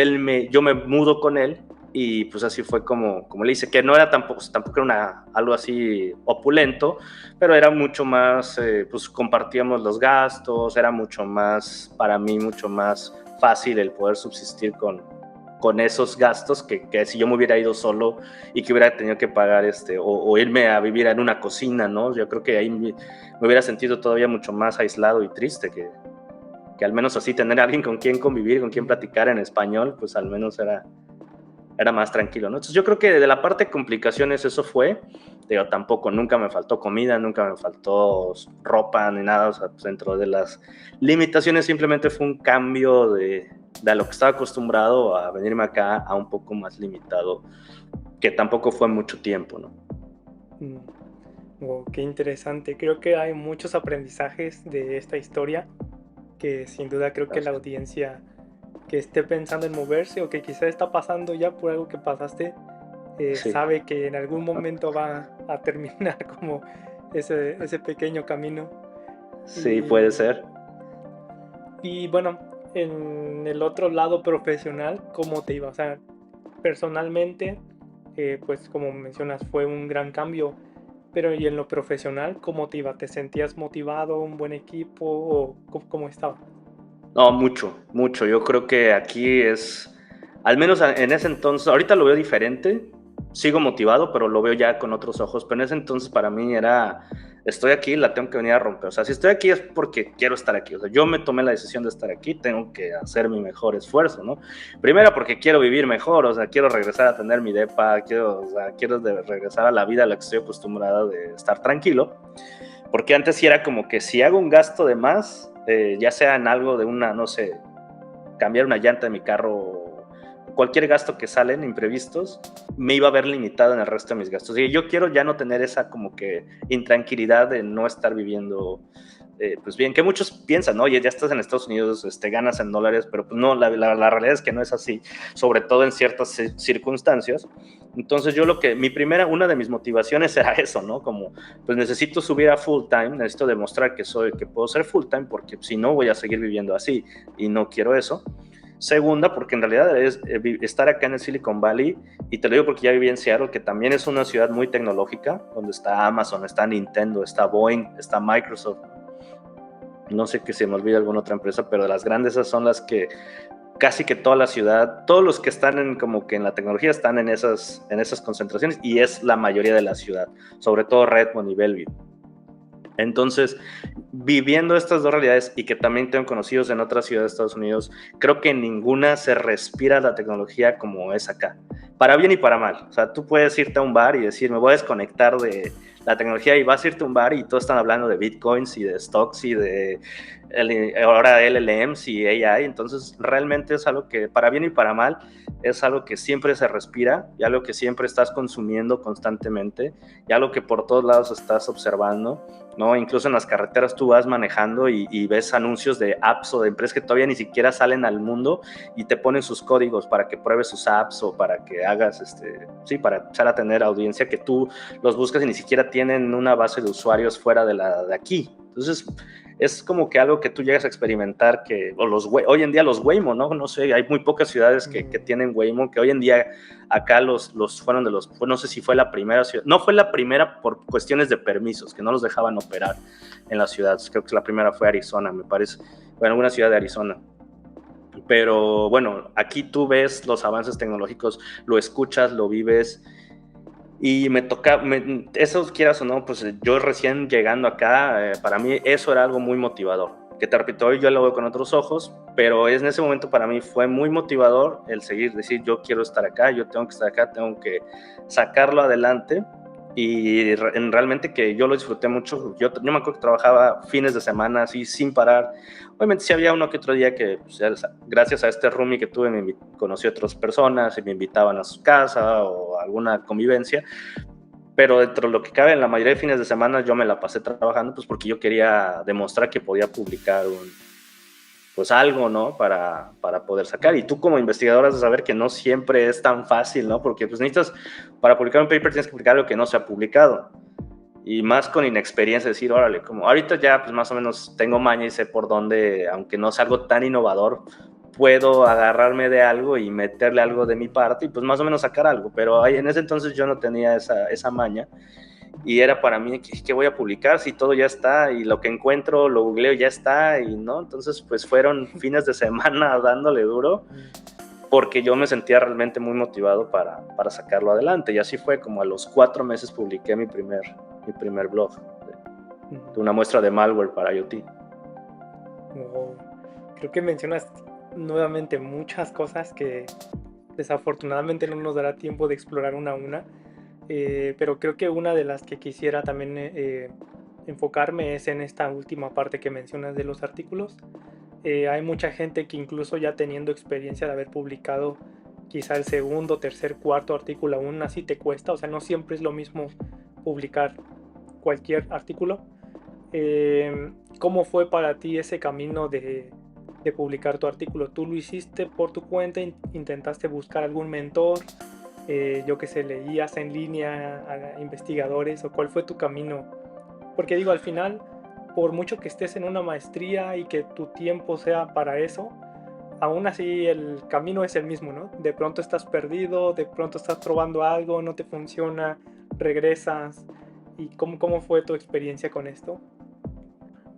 yo me mudo con él y pues así fue como le hice, que no era tampoco era algo así opulento, pero era mucho más, pues compartíamos los gastos, era mucho más, para mí, mucho más fácil el poder subsistir con esos gastos que si yo me hubiera ido solo y que hubiera tenido que pagar o irme a vivir en una cocina, ¿no? Yo creo que ahí me hubiera sentido todavía mucho más aislado y triste que al menos así tener a alguien con quien convivir, con quien platicar en español, pues al menos era más tranquilo, ¿no? Entonces yo creo que de la parte de complicaciones eso fue, pero tampoco, nunca me faltó comida, nunca me faltó ropa ni nada, o sea, pues dentro de las limitaciones simplemente fue un cambio de a lo que estaba acostumbrado a venirme acá a un poco más limitado, que tampoco fue mucho tiempo, ¿no? Wow, qué interesante. Creo que hay muchos aprendizajes de esta historia que sin duda creo que la audiencia que esté pensando en moverse o que quizá está pasando ya por algo que pasaste, Sí. sabe que en algún momento va a terminar como ese pequeño camino. Sí, puede ser. Y bueno, en el otro lado profesional, ¿cómo te iba? O sea, personalmente, pues como mencionas, fue un gran cambio. Pero ¿y en lo profesional, cómo te iba? ¿Te sentías motivado, un buen equipo o cómo estaba? No, mucho, mucho. Yo creo que aquí al menos en ese entonces, ahorita lo veo diferente, sigo motivado, pero lo veo ya con otros ojos, pero en ese entonces para mí estoy aquí, la tengo que venir a romper. O sea, si estoy aquí es porque quiero estar aquí. O sea, yo me tomé la decisión de estar aquí, tengo que hacer mi mejor esfuerzo, ¿no? Primero porque quiero vivir mejor, o sea, quiero regresar a tener mi depa, quiero regresar a la vida a la que estoy acostumbrada de estar tranquilo. Porque antes sí era como que si hago un gasto de más, ya sea en algo de no sé, cambiar una llanta de mi carro, cualquier gasto que salen imprevistos, me iba a ver limitado en el resto de mis gastos. Y yo quiero ya no tener esa como que intranquilidad de no estar viviendo pues bien, que muchos piensan, ¿no? Oye, ya estás en Estados Unidos, ganas en dólares, pero pues no, la realidad es que no es así, sobre todo en ciertas circunstancias. Entonces yo una de mis motivaciones era eso, ¿no? Como, pues necesito subir a full time, necesito demostrar que puedo ser full time, porque si no voy a seguir viviendo así y no quiero eso. Segunda, porque en realidad es estar acá en el Silicon Valley, y te lo digo porque ya viví en Seattle, que también es una ciudad muy tecnológica, donde está Amazon, está Nintendo, está Boeing, está Microsoft. No sé que se me olvide alguna otra empresa, pero de las grandes esas son las que casi que toda la ciudad, todos los que están como que en la tecnología están en esas concentraciones, y es la mayoría de la ciudad, sobre todo Redmond y Bellevue. Entonces, viviendo estas dos realidades y que también tengo conocidos en otras ciudades de Estados Unidos, creo que en ninguna se respira la tecnología como es acá, para bien y para mal. O sea, tú puedes irte a un bar y decir, me voy a desconectar de la tecnología, y vas a irte a un bar y todos están hablando de bitcoins y de stocks y de ahora LLMs y AI. Entonces realmente es algo que para bien y para mal es algo que siempre se respira, y algo que siempre estás consumiendo constantemente, y algo que por todos lados estás observando, ¿no? Incluso en las carreteras tú vas manejando y ves anuncios de apps o de empresas que todavía ni siquiera salen al mundo, y te ponen sus códigos para que pruebes sus apps o para que hagas, para empezar a tener audiencia, que tú los buscas y ni siquiera tienen una base de usuarios fuera de la de aquí. Entonces, es como que algo que tú llegas a experimentar, hoy en día los Waymo, ¿no? No sé, hay muy pocas ciudades que tienen Waymo, que hoy en día acá los fueron no sé si fue la primera ciudad, no fue la primera por cuestiones de permisos, que no los dejaban operar en la ciudad. Creo que la primera fue Arizona, me parece, o en alguna ciudad de Arizona. Pero bueno, aquí tú ves los avances tecnológicos, lo escuchas, lo vives. Y eso quieras o no, pues yo recién llegando acá, para mí eso era algo muy motivador. Que te repito, hoy yo lo veo con otros ojos, pero en ese momento para mí fue muy motivador el seguir, decir, yo quiero estar acá, yo tengo que estar acá, tengo que sacarlo adelante. Y realmente que yo lo disfruté mucho. Yo me acuerdo que trabajaba fines de semana así sin parar. Obviamente sí había uno que otro día que, pues, gracias a este roomie que tuve, conocí a otras personas y me invitaban a su casa o a alguna convivencia, pero dentro de lo que cabe, en la mayoría de fines de semana yo me la pasé trabajando, pues porque yo quería demostrar que podía publicar pues algo, ¿no? Para poder sacar. Y tú como investigador has de saber que no siempre es tan fácil, ¿no? Porque pues para publicar un paper tienes que publicar algo que no se ha publicado. Y más con inexperiencia, decir, órale, como ahorita ya pues más o menos tengo maña y sé por dónde, aunque no sea algo tan innovador, puedo agarrarme de algo y meterle algo de mi parte y pues más o menos sacar algo. Pero en ese entonces yo no tenía esa maña. Y era para mí, ¿qué voy a publicar si todo ya está? Y lo que encuentro, lo googleo, ya está, y no. Entonces, pues fueron fines de semana dándole duro, porque yo me sentía realmente muy motivado para sacarlo adelante. Y así fue, como a los 4 meses publiqué mi primer blog, de una muestra de malware para IoT. Oh, creo que mencionas nuevamente muchas cosas que desafortunadamente no nos dará tiempo de explorar una a una. Pero creo que una de las que quisiera también enfocarme es en esta última parte que mencionas de los artículos. Hay mucha gente que incluso ya teniendo experiencia de haber publicado quizá el segundo, tercer, cuarto artículo, aún así te cuesta. O sea, no siempre es lo mismo publicar cualquier artículo. ¿Cómo fue para ti ese camino de publicar tu artículo? ¿Tú lo hiciste por tu cuenta? ¿Intentaste buscar algún mentor? Yo que sé, leías en línea a investigadores, o cuál fue tu camino? Porque digo, al final, por mucho que estés en una maestría y que tu tiempo sea para eso, aún así el camino es el mismo, ¿no? De pronto estás perdido, de pronto estás probando algo, no te funciona, regresas. ¿Y cómo fue tu experiencia con esto?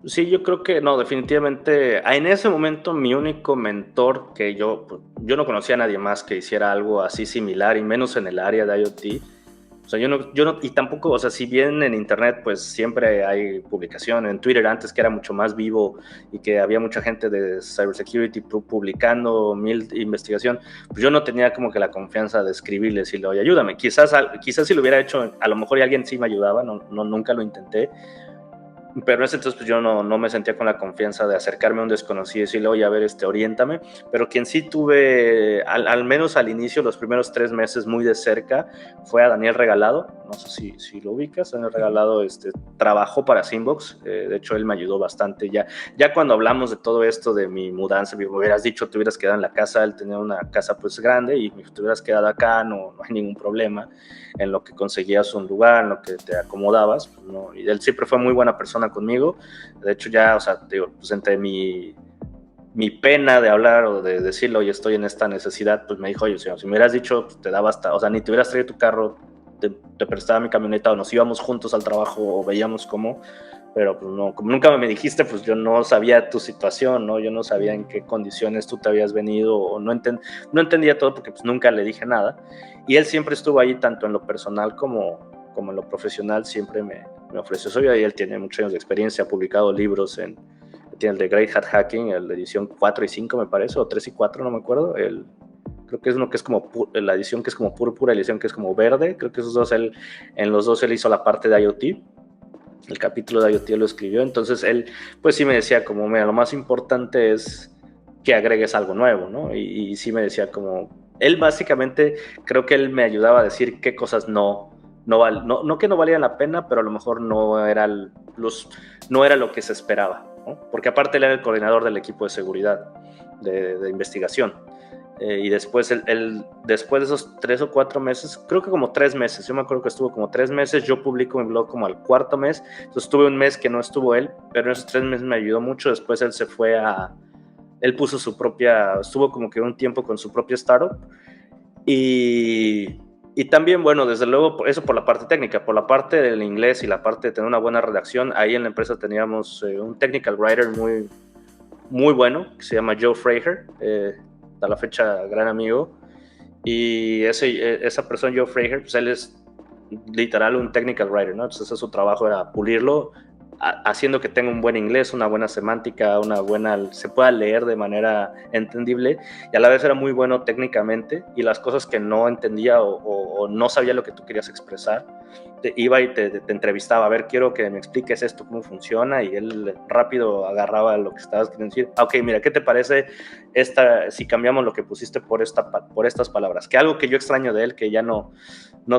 Sí, yo creo que no, definitivamente. En ese momento mi único mentor que yo no conocía a nadie más que hiciera algo así similar, y menos en el área de IoT. O sea, y tampoco, o sea, si bien en internet pues siempre hay publicación, en Twitter antes que era mucho más vivo y que había mucha gente de cybersecurity publicando investigación, pues yo no tenía como que la confianza de escribirle y decirle, oye, ayúdame. Quizás si lo hubiera hecho, a lo mejor alguien sí me ayudaba, nunca lo intenté. Pero en ese entonces pues yo no me sentía con la confianza de acercarme a un desconocido y decirle, oye, a ver, oriéntame. Pero quien sí tuve, al menos al inicio, los primeros 3 meses muy de cerca, fue a Daniel Regalado. No sé si lo ubicas. Daniel Regalado trabajó para Symbox. De hecho, él me ayudó bastante. Ya cuando hablamos de todo esto, de mi mudanza, me hubieras dicho, te hubieras quedado en la casa. Él tenía una casa pues grande y te hubieras quedado acá, no hay ningún problema. En lo que conseguías un lugar, en lo que te acomodabas, pues, ¿no? Y él siempre fue muy buena persona conmigo. De hecho, ya, o sea, digo, pues entre mi pena de hablar o de decirle, oye, estoy en esta necesidad, pues me dijo, oye, si me hubieras dicho, pues te daba hasta, o sea, ni te hubieras traído tu carro, te prestaba mi camioneta, o nos íbamos juntos al trabajo o veíamos cómo. Pero pues no, como nunca me dijiste, pues yo no sabía tu situación, ¿no? Yo no sabía en qué condiciones tú te habías venido, o no entendía todo, porque pues nunca le dije nada. Y él siempre estuvo ahí, tanto en lo personal como en lo profesional, siempre me ofreció eso. Y él tiene muchos años de experiencia, ha publicado libros, tiene el de Great Hat Hacking, el de edición 4 y 5 me parece, o 3 y 4, no me acuerdo. Creo que es uno que es como la edición que es como púrpura, la edición que es como verde. Creo que esos dos, en los dos él hizo la parte de IoT. El capítulo de IoT lo escribió. Entonces él pues sí me decía como, mira, lo más importante es que agregues algo nuevo, ¿no? Y sí me decía como, él básicamente, creo que él me ayudaba a decir qué cosas no que no valían la pena, pero a lo mejor no era lo que se esperaba, ¿no? Porque aparte él era el coordinador del equipo de seguridad, de investigación. Y después, después de esos 3 o 4 meses, creo que como 3 meses, yo me acuerdo que estuvo como 3 meses, yo publico mi blog como al cuarto mes, entonces tuve un mes que no estuvo él, pero en esos 3 meses me ayudó mucho. Después él se fue él puso su propia, estuvo como que un tiempo con su propia startup. Y también, bueno, desde luego, eso por la parte técnica, por la parte del inglés y la parte de tener una buena redacción, ahí en la empresa teníamos un technical writer muy, muy bueno, que se llama Joe Fraser, a la fecha gran amigo, y esa persona, Joe Fraser, pues él es literal un technical writer, ¿no? Entonces su trabajo era pulirlo, haciendo que tenga un buen inglés, una buena semántica, se pueda leer de manera entendible, y a la vez era muy bueno técnicamente, y las cosas que no entendía o no sabía lo que tú querías expresar, iba y te entrevistaba, a ver, quiero que me expliques esto, cómo funciona, y él rápido agarraba lo que estabas queriendo decir. Ok, mira, ¿qué te parece si cambiamos lo que pusiste por estas palabras? Que algo que yo extraño de él, que ya no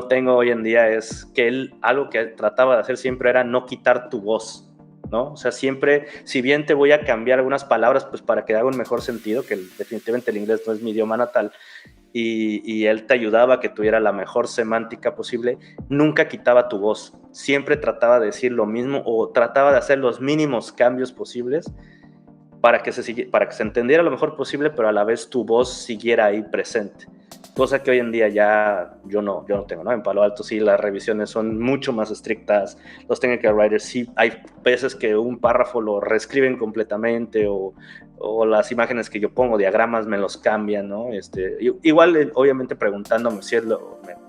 tengo hoy en día, es que él, algo que trataba de hacer siempre era no quitar tu voz, ¿no? O sea, siempre, si bien te voy a cambiar algunas palabras, pues para que haga un mejor sentido, que definitivamente el inglés no es mi idioma natal, y él te ayudaba a que tuviera la mejor semántica posible, nunca quitaba tu voz, siempre trataba de decir lo mismo o trataba de hacer los mínimos cambios posibles para que se entendiera lo mejor posible, pero a la vez tu voz siguiera ahí presente. Cosa que hoy en día ya yo no tengo, ¿no? En Palo Alto sí las revisiones son mucho más estrictas, los technical writers sí, hay veces que un párrafo lo reescriben completamente, o las imágenes que yo pongo, diagramas, me los cambian, ¿no? Igual, obviamente preguntándome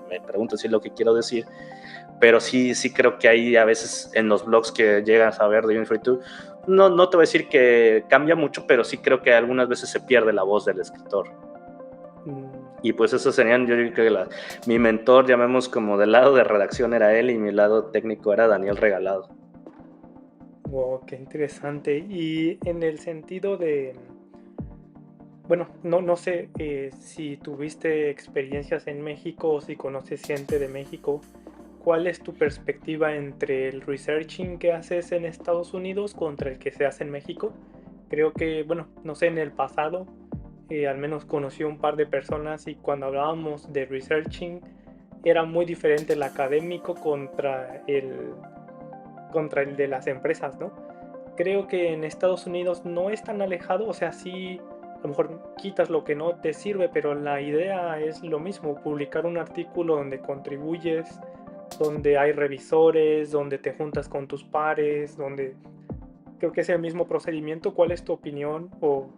me pregunto si es lo que quiero decir, pero sí creo que hay a veces en los blogs que llegas a ver de Unit 42, no te voy a decir que cambia mucho, pero sí creo que algunas veces se pierde la voz del escritor. Y pues esos serían, yo creo que mi mentor, llamemos como del lado de redacción era él, y mi lado técnico era Daniel Regalado. Wow, qué interesante. Y en el sentido de, bueno, no sé si tuviste experiencias en México o si conoces gente de México. ¿Cuál es tu perspectiva entre el researching que haces en Estados Unidos contra el que se hace en México? Creo que, bueno, no sé, en el pasado al menos conocí un par de personas, y cuando hablábamos de researching era muy diferente el académico contra el de las empresas, ¿no? Creo que en Estados Unidos no es tan alejado, o sea, sí, a lo mejor quitas lo que no te sirve, pero la idea es lo mismo: publicar un artículo donde contribuyes, donde hay revisores, donde te juntas con tus pares, donde creo que es el mismo procedimiento. ¿Cuál es tu opinión? O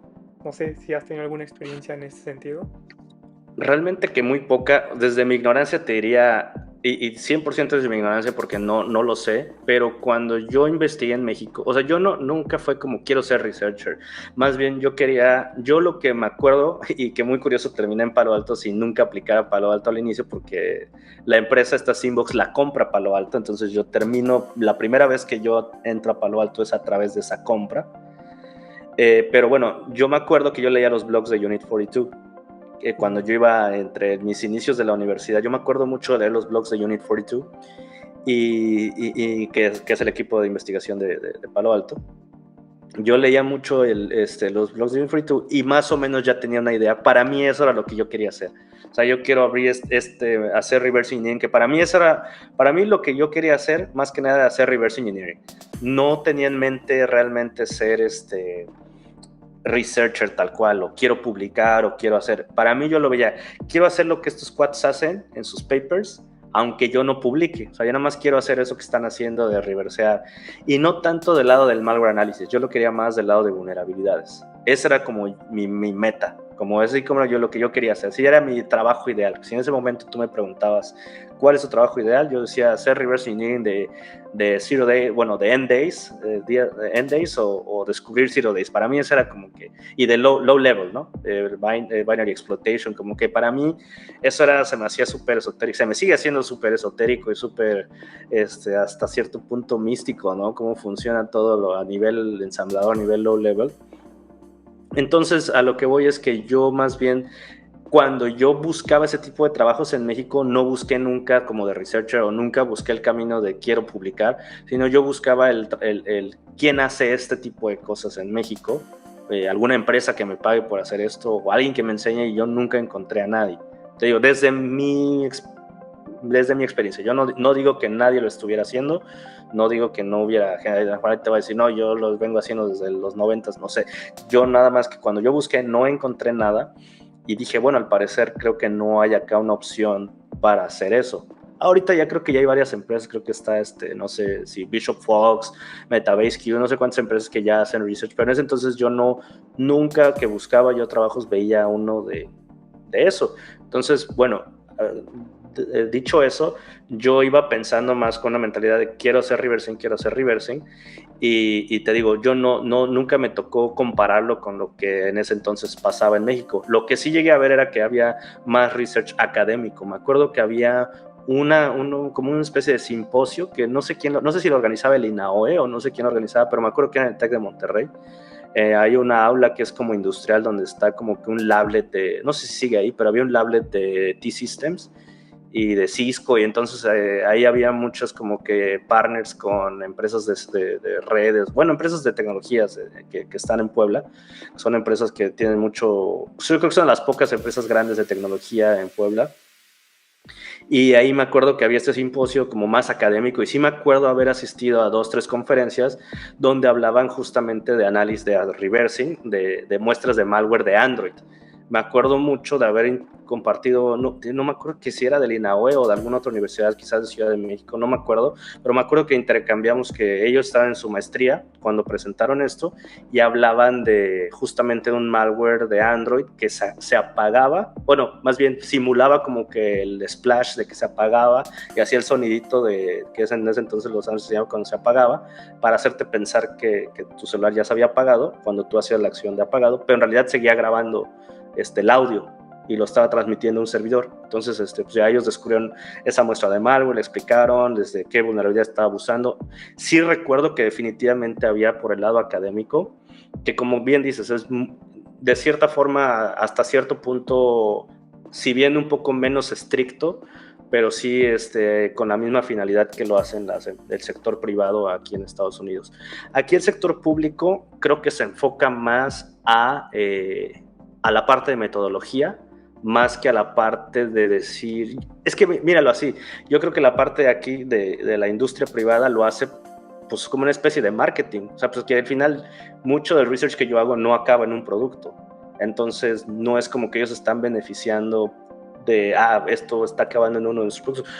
no sé si has tenido alguna experiencia en ese sentido. Realmente que muy poca, desde mi ignorancia te diría, y 100% desde mi ignorancia porque no lo sé, pero cuando yo investigué en México, o sea, yo nunca fue como quiero ser researcher, más bien yo lo que me acuerdo, y que muy curioso, terminé en Palo Alto sin nunca aplicar a Palo Alto al inicio, porque la empresa, esta Symbox, la compra Palo Alto, entonces la primera vez que yo entro a Palo Alto es a través de esa compra. Pero bueno, yo me acuerdo que yo leía los blogs de Unit 42, cuando yo iba entre mis inicios de la universidad. Yo me acuerdo mucho de leer los blogs de Unit 42, y que es el equipo de investigación de Palo Alto. Yo leía mucho los blogs de Unit 42 y más o menos ya tenía una idea. Para mí eso era lo que yo quería hacer. O sea, yo quiero hacer reverse engineering, que para mí lo que yo quería hacer, más que nada, hacer reverse engineering. No tenía en mente realmente ser researcher tal cual, o quiero publicar, o quiero hacer. Para mí yo lo veía, quiero hacer lo que estos quads hacen en sus papers, aunque yo no publique. O sea, yo nada más quiero hacer eso que están haciendo de reversear, y no tanto del lado del malware análisis, yo lo quería más del lado de vulnerabilidades. Esa era como mi meta, como lo que yo quería hacer. Si era mi trabajo ideal. Si en ese momento tú me preguntabas cuál es tu trabajo ideal, yo decía hacer reverse engineering de zero day, bueno, de end days, o descubrir zero days. Para mí eso era como que, y de low level, ¿no? Binary exploitation, como que para mí eso se me hacía súper esotérico, se me sigue haciendo súper esotérico y súper, hasta cierto punto místico, ¿no? Cómo funciona todo a nivel ensamblador, a nivel low level. Entonces, a lo que voy es que yo más bien, cuando yo buscaba ese tipo de trabajos en México, no busqué nunca como de researcher, o nunca busqué el camino de quiero publicar, sino yo buscaba el quién hace este tipo de cosas en México, alguna empresa que me pague por hacer esto o alguien que me enseñe, y yo nunca encontré a nadie. Te digo, desde mi experiencia, yo no digo que nadie lo estuviera haciendo, no digo que no hubiera gente, te va a decir, no, yo lo vengo haciendo desde los 90s, no sé. Yo nada más que cuando yo busqué no encontré nada y dije, bueno, al parecer creo que no hay acá una opción para hacer eso. Ahorita ya creo que ya hay varias empresas, creo que está, no sé si Bishop Fox, Metabase Q, no sé cuántas empresas que ya hacen research, pero en ese entonces yo nunca que buscaba yo trabajos veía uno de eso. Entonces, bueno, dicho eso, yo iba pensando más con la mentalidad de quiero hacer reversing, y te digo, yo nunca me tocó compararlo con lo que en ese entonces pasaba en México. Lo que sí llegué a ver era que había más research académico. Me acuerdo que había como una especie de simposio que no sé si lo organizaba el INAOE o no sé quién lo organizaba, pero me acuerdo que era en el TEC de Monterrey. Hay una aula que es como industrial donde está como que un lablet no sé si sigue ahí, pero había un lablet de T-Systems y de Cisco, y entonces ahí había muchos como que partners con empresas de redes, bueno, empresas de tecnologías que están en Puebla. Son empresas que tienen mucho, pues yo creo que son las pocas empresas grandes de tecnología en Puebla. Y ahí me acuerdo que había este simposio como más académico, y sí me acuerdo haber asistido a 2, 3 conferencias donde hablaban justamente de análisis de reversing, de muestras de malware de Android. Me acuerdo mucho de haber compartido, no me acuerdo que si era del INAOE o de alguna otra universidad, quizás de Ciudad de México, no me acuerdo, pero me acuerdo que intercambiamos que ellos estaban en su maestría cuando presentaron esto y hablaban de justamente un malware de Android que se apagaba, bueno, más bien simulaba como que el splash de que se apagaba y hacía el sonidito de que en ese entonces los años se llama cuando se apagaba, para hacerte pensar que tu celular ya se había apagado cuando tú hacías la acción de apagado, pero en realidad seguía grabando el audio y lo estaba transmitiendo un servidor. Entonces, pues ya ellos descubrieron esa muestra de malware, le explicaron desde qué vulnerabilidad estaba abusando. Sí recuerdo que definitivamente había por el lado académico, que como bien dices, es de cierta forma, hasta cierto punto, si bien un poco menos estricto, pero sí con la misma finalidad que lo hacen el sector privado aquí en Estados Unidos. Aquí el sector público creo que se enfoca más a la parte de metodología, más que a la parte de decir, es que míralo así, yo creo que la parte de aquí de la industria privada lo hace pues como una especie de marketing, o sea, pues que al final mucho del research que yo hago no acaba en un producto, entonces no es como que ellos están beneficiando de, esto está acabando en uno de sus productos.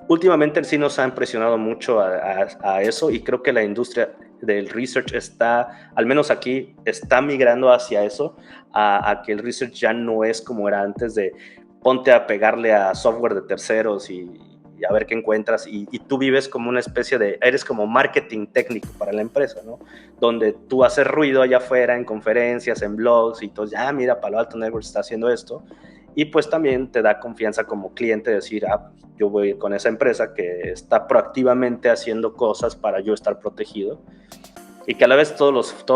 Últimamente sí nos han presionado mucho a eso, y creo que la industria del research está, al menos aquí, está migrando hacia eso, a que el research ya no es como era antes de ponte a pegarle a software de terceros y a ver qué encuentras, y tú vives como una especie de, eres como marketing técnico para la empresa, ¿no? Donde tú haces ruido allá afuera en conferencias, en blogs, y entonces, mira, Palo Alto Networks está haciendo esto, y pues también te da confianza como cliente decir, yo voy con esa empresa que está proactivamente haciendo cosas para yo estar protegido, y que a la vez todos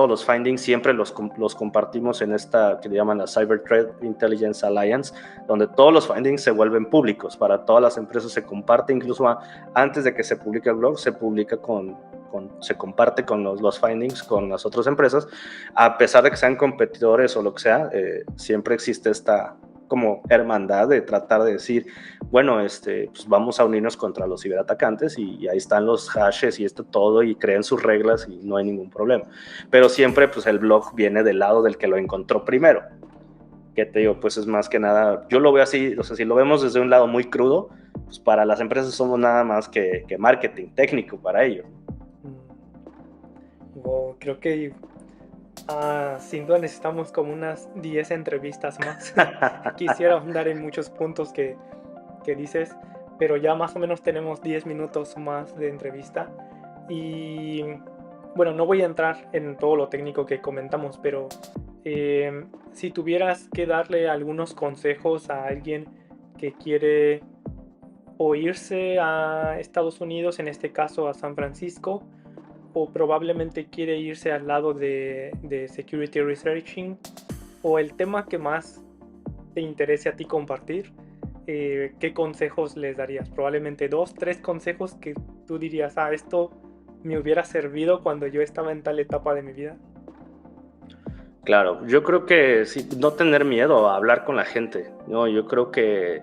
los findings siempre los compartimos en esta que le llaman la Cyber Threat Intelligence Alliance, donde todos los findings se vuelven públicos para todas las empresas, se comparte, incluso antes de que se publique el blog, se publica se comparte con los findings con las otras empresas, a pesar de que sean competidores o lo que sea, siempre existe esta como hermandad de tratar de decir, bueno, pues vamos a unirnos contra los ciberatacantes, y ahí están los hashes y esto todo, y creen sus reglas y no hay ningún problema. Pero siempre pues el blog viene del lado del que lo encontró primero, que te digo, pues es más que nada, yo lo veo así, o sea, si lo vemos desde un lado muy crudo, pues para las empresas somos nada más que marketing técnico para ellos. Creo que sin duda necesitamos como unas 10 entrevistas más. Quisiera ahondar en muchos puntos que dices, pero ya más o menos tenemos 10 minutos más de entrevista. Y bueno, no voy a entrar en todo lo técnico que comentamos, pero si tuvieras que darle algunos consejos a alguien que quiere o irse a Estados Unidos, en este caso a San Francisco, o probablemente quiere irse al lado de Security Researching, o el tema que más te interese a ti compartir, ¿qué consejos les darías? Probablemente 2, 3 consejos que tú dirías, esto me hubiera servido cuando yo estaba en tal etapa de mi vida. Claro, yo creo que sí, no tener miedo a hablar con la gente, ¿no? Yo creo que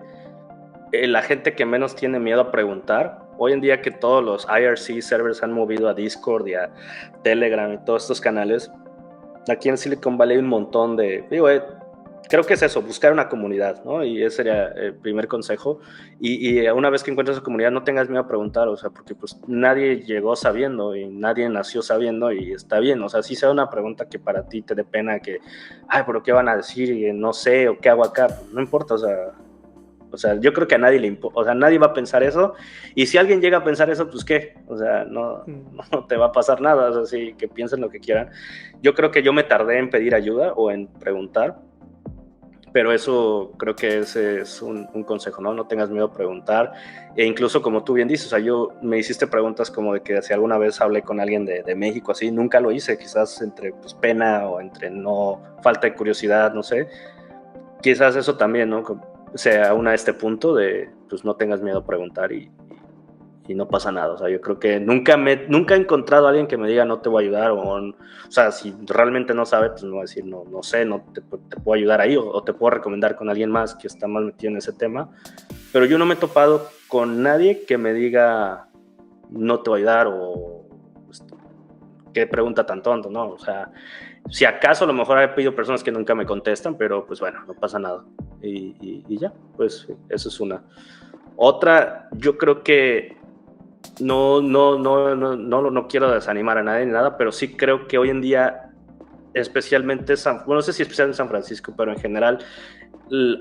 la gente que menos tiene miedo a preguntar, hoy en día que todos los IRC servers han movido a Discord y a Telegram y todos estos canales, aquí en Silicon Valley hay un montón de, digo, creo que es eso, buscar una comunidad, ¿no? Y ese sería el primer consejo. Y una vez que encuentres esa comunidad, no tengas miedo a preguntar, o sea, porque pues nadie llegó sabiendo y nadie nació sabiendo y está bien, o sea, si sea una pregunta que para ti te dé pena, que, ay, pero ¿qué van a decir? Y no sé, o qué hago acá, pues, no importa, o sea, yo creo que a nadie le importa, o sea, nadie va a pensar eso, y si alguien llega a pensar eso, pues qué, o sea, no te va a pasar nada, o sea, sí, que piensen lo que quieran. Yo creo que yo me tardé en pedir ayuda o en preguntar, pero eso creo que ese es un consejo, ¿no? No tengas miedo a preguntar, e incluso como tú bien dices, o sea, yo me hiciste preguntas como de que si alguna vez hablé con alguien de México, así, nunca lo hice, quizás entre pues, pena o entre no, falta de curiosidad, no sé, quizás eso también, ¿no? Se aúna a este punto de, pues no tengas miedo a preguntar y no pasa nada. O sea, yo creo que nunca he encontrado a alguien que me diga no te voy a ayudar o sea, si realmente no sabe, pues me va a decir no sé, no te puedo ayudar ahí o te puedo recomendar con alguien más que está más metido en ese tema. Pero yo no me he topado con nadie que me diga no te voy a ayudar o pues, qué pregunta tan tonto, ¿no? O sea, si acaso a lo mejor he pedido personas que nunca me contestan, pero pues bueno, no pasa nada. Y ya, pues eso es una. Otra, yo creo que no quiero desanimar a nadie ni nada, pero sí creo que hoy en día, especialmente, bueno, no sé si especialmente en San Francisco, pero en general,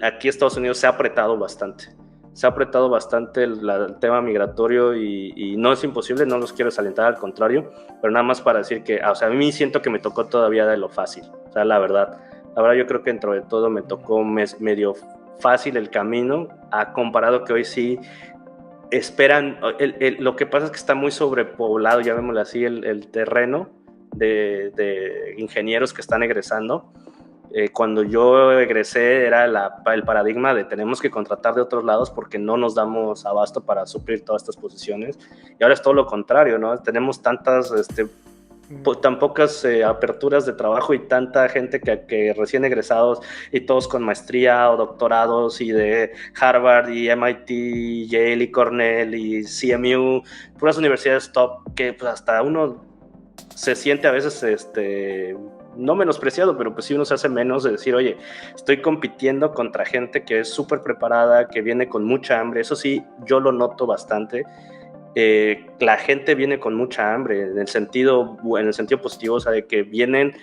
aquí Estados Unidos se ha apretado bastante. Se ha apretado bastante el tema migratorio y no es imposible, no los quiero desalentar, al contrario, pero nada más para decir que, o sea, a mí siento que me tocó todavía de lo fácil, o sea, la verdad yo creo que dentro de todo me tocó medio fácil el camino, comparado que hoy sí esperan, lo que pasa es que está muy sobrepoblado, llamémoslo así, el terreno de ingenieros que están egresando. Cuando yo egresé era el paradigma de tenemos que contratar de otros lados porque no nos damos abasto para suplir todas estas posiciones, y ahora es todo lo contrario, ¿no? Tenemos tantas tan pocas aperturas de trabajo y tanta gente que recién egresados y todos con maestría o doctorados y de Harvard y MIT, Yale y Cornell y CMU, puras universidades top que pues, hasta uno se siente a veces no menospreciado, pero pues sí uno se hace menos de decir, oye, estoy compitiendo contra gente que es súper preparada, que viene con mucha hambre. Eso sí, yo lo noto bastante. La gente viene con mucha hambre en el sentido positivo, o sea, de que vienen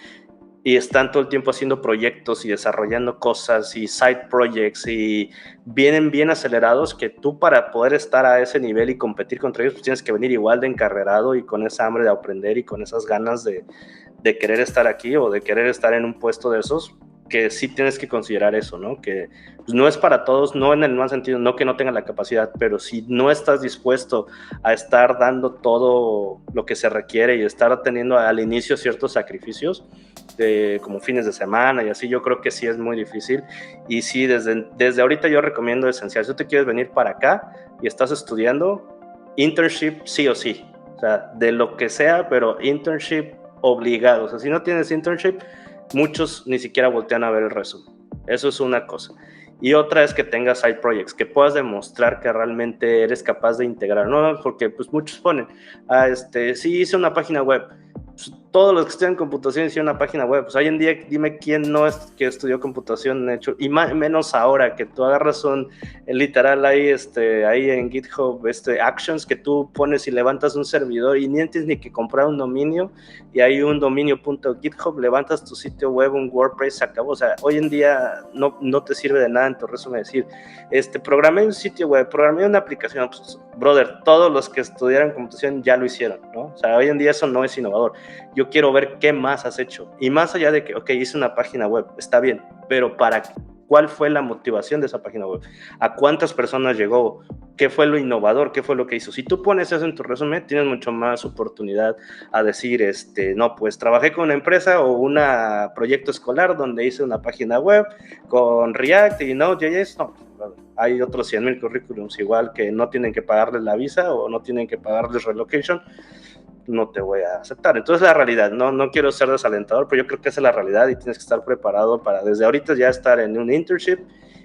y están todo el tiempo haciendo proyectos y desarrollando cosas y side projects y vienen bien acelerados, que tú para poder estar a ese nivel y competir contra ellos pues tienes que venir igual de encarrerado y con esa hambre de aprender y con esas ganas de querer estar aquí o de querer estar en un puesto de esos, que sí tienes que considerar eso, ¿no? Que pues, no es para todos, no en el mal sentido, no que no tengan la capacidad, pero si no estás dispuesto a estar dando todo lo que se requiere y estar teniendo al inicio ciertos sacrificios, como fines de semana y así, yo creo que sí es muy difícil. Y sí, desde ahorita yo recomiendo esencial, si tú te quieres venir para acá y estás estudiando, internship sí o sí, o sea, de lo que sea, pero internship obligado. O sea, si no tienes internship, muchos ni siquiera voltean a ver el resumen. Eso es una cosa. Y otra es que tengas side projects, que puedas demostrar que realmente eres capaz de integrar, ¿no? Porque pues muchos ponen, sí hice una página web. Pues, todos los que estudian computación hicieron una página web. Pues hoy en día dime quién no es que estudió computación hecho, y menos ahora que tú agarras literal ahí en GitHub actions que tú pones y levantas un servidor y ni tienes ni que comprar un dominio, y hay un dominio.github, levantas tu sitio web, un WordPress, se acabó. O sea, hoy en día no te sirve de nada en tu resumen decir, programé un sitio web, programé una aplicación. Pues, brother, todos los que estudiaron computación ya lo hicieron, ¿no? O sea, hoy en día eso no es innovador. Yo quiero ver qué más has hecho. Y más allá de que, ok, hice una página web, está bien, pero ¿cuál fue la motivación de esa página web? ¿A cuántas personas llegó? ¿Qué fue lo innovador? ¿Qué fue lo que hizo? Si tú pones eso en tu resumen, tienes mucho más oportunidad a decir, no, pues trabajé con una empresa o un proyecto escolar donde hice una página web con React y Node.js. No, hay otros 100,000 currículums igual que no tienen que pagarles la visa o no tienen que pagarles relocation. no te voy a aceptar. Entonces la realidad, no quiero ser desalentador, pero yo creo que esa es la realidad y tienes que estar preparado para desde ahorita ya estar en un internship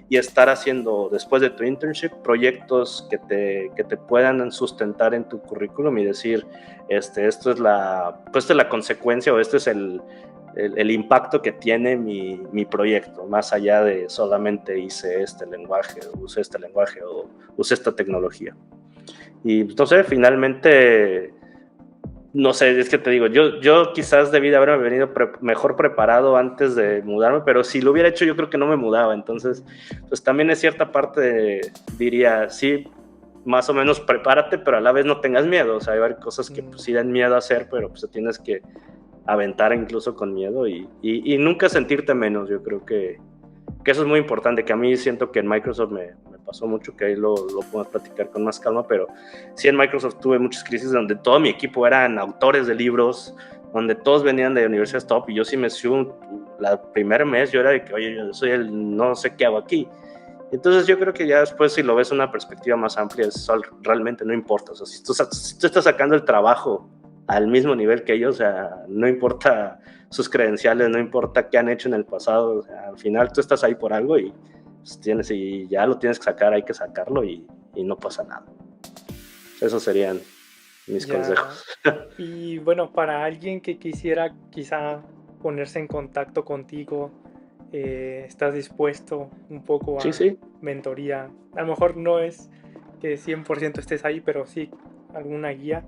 y estar haciendo después de tu internship proyectos que te puedan sustentar en tu currículum y decir, esto es esta es la consecuencia o este es el impacto que tiene mi proyecto, más allá de solamente hice este lenguaje, o usé este lenguaje o usé esta tecnología. Y no sé, finalmente, no sé, es que te digo, yo quizás debí de haberme venido mejor preparado antes de mudarme, pero si lo hubiera hecho yo creo que no me mudaba. Entonces, pues también es cierta parte, diría, sí, más o menos prepárate, pero a la vez no tengas miedo. O sea, hay varias cosas que pues, sí dan miedo a hacer, pero pues tienes que aventar incluso con miedo y nunca sentirte menos. Yo creo que eso es muy importante, que a mí siento que en Microsoft me pasó mucho, que ahí lo podemos platicar con más calma, pero sí en Microsoft tuve muchas crisis donde todo mi equipo eran autores de libros, donde todos venían de universidades top y yo sí me subí la primer mes, yo era de que, oye, yo soy no sé qué hago aquí. Entonces yo creo que ya después si lo ves una perspectiva más amplia, eso realmente no importa. O sea, si tú estás sacando el trabajo al mismo nivel que ellos, o sea, no importa sus credenciales, no importa qué han hecho en el pasado, o sea, al final tú estás ahí por algo y pues, y ya lo tienes que sacar, hay que sacarlo y no pasa nada. Esos serían mis consejos. Y bueno, para alguien que quisiera quizá ponerse en contacto contigo, ¿estás dispuesto un poco a Sí. mentoría? A lo mejor no es que 100% estés ahí, pero sí alguna guía.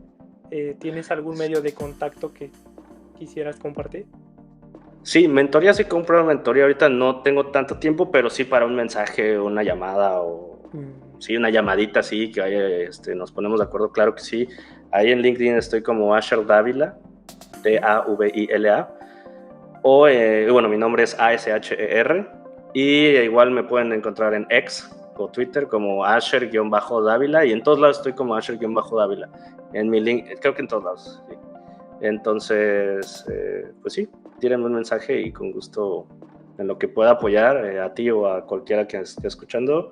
¿Tienes algún medio de contacto que quisieras compartir? Sí, mentoría sí compro mentoría. Ahorita no tengo tanto tiempo, pero sí para un mensaje, una llamada o sí, una llamadita, sí, que nos ponemos de acuerdo, claro que sí. Ahí en LinkedIn estoy como Asher Davila, Davila, o bueno, mi nombre es Asher, y igual me pueden encontrar en X o Twitter como Asher-Dávila, y en todos lados estoy como Asher-Dávila. En mi link, creo que en todos lados, sí. Entonces, pues sí, tírenme un mensaje y con gusto en lo que pueda apoyar a ti o a cualquiera que esté escuchando.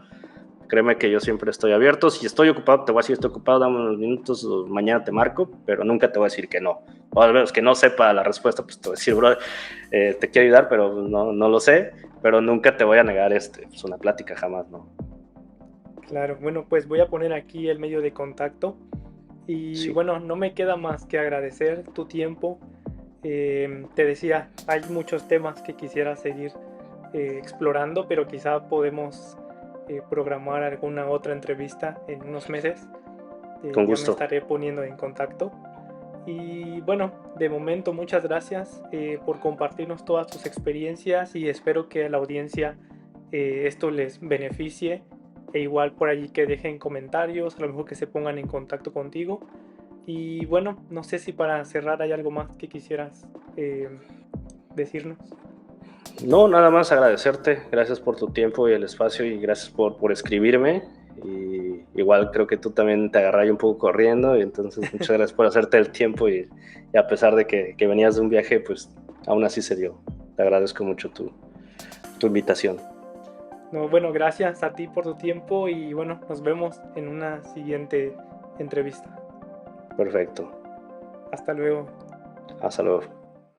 Créeme que yo siempre estoy abierto. Si estoy ocupado, te voy a decir estoy ocupado, dame unos minutos o mañana te marco, pero nunca te voy a decir que no. O al menos que no sepa la respuesta, pues te voy a decir, bro, te quiero ayudar, pero no lo sé, pero nunca te voy a negar pues una plática, jamás, ¿no? Claro, bueno, pues voy a poner aquí el medio de contacto y Sí. bueno, no me queda más que agradecer tu tiempo. Te decía, hay muchos temas que quisiera seguir explorando, pero quizá podemos programar alguna otra entrevista en unos meses. Con Ya me gusto. estaré poniendo en contacto. Y bueno, de momento muchas gracias por compartirnos todas tus experiencias y espero que a la audiencia esto les beneficie e igual por allí que dejen comentarios, a lo mejor que se pongan en contacto contigo. Y bueno, no sé si para cerrar hay algo más que quisieras decirnos. No, nada más agradecerte, gracias por tu tiempo y el espacio y gracias por escribirme. Y igual creo que tú también te agarras un poco corriendo y entonces muchas gracias por hacerte el tiempo y a pesar de que venías de un viaje, pues aún así se dio. Te agradezco mucho tu invitación. No, bueno, gracias a ti por tu tiempo y bueno, nos vemos en una siguiente entrevista. Perfecto. Hasta luego. Hasta luego.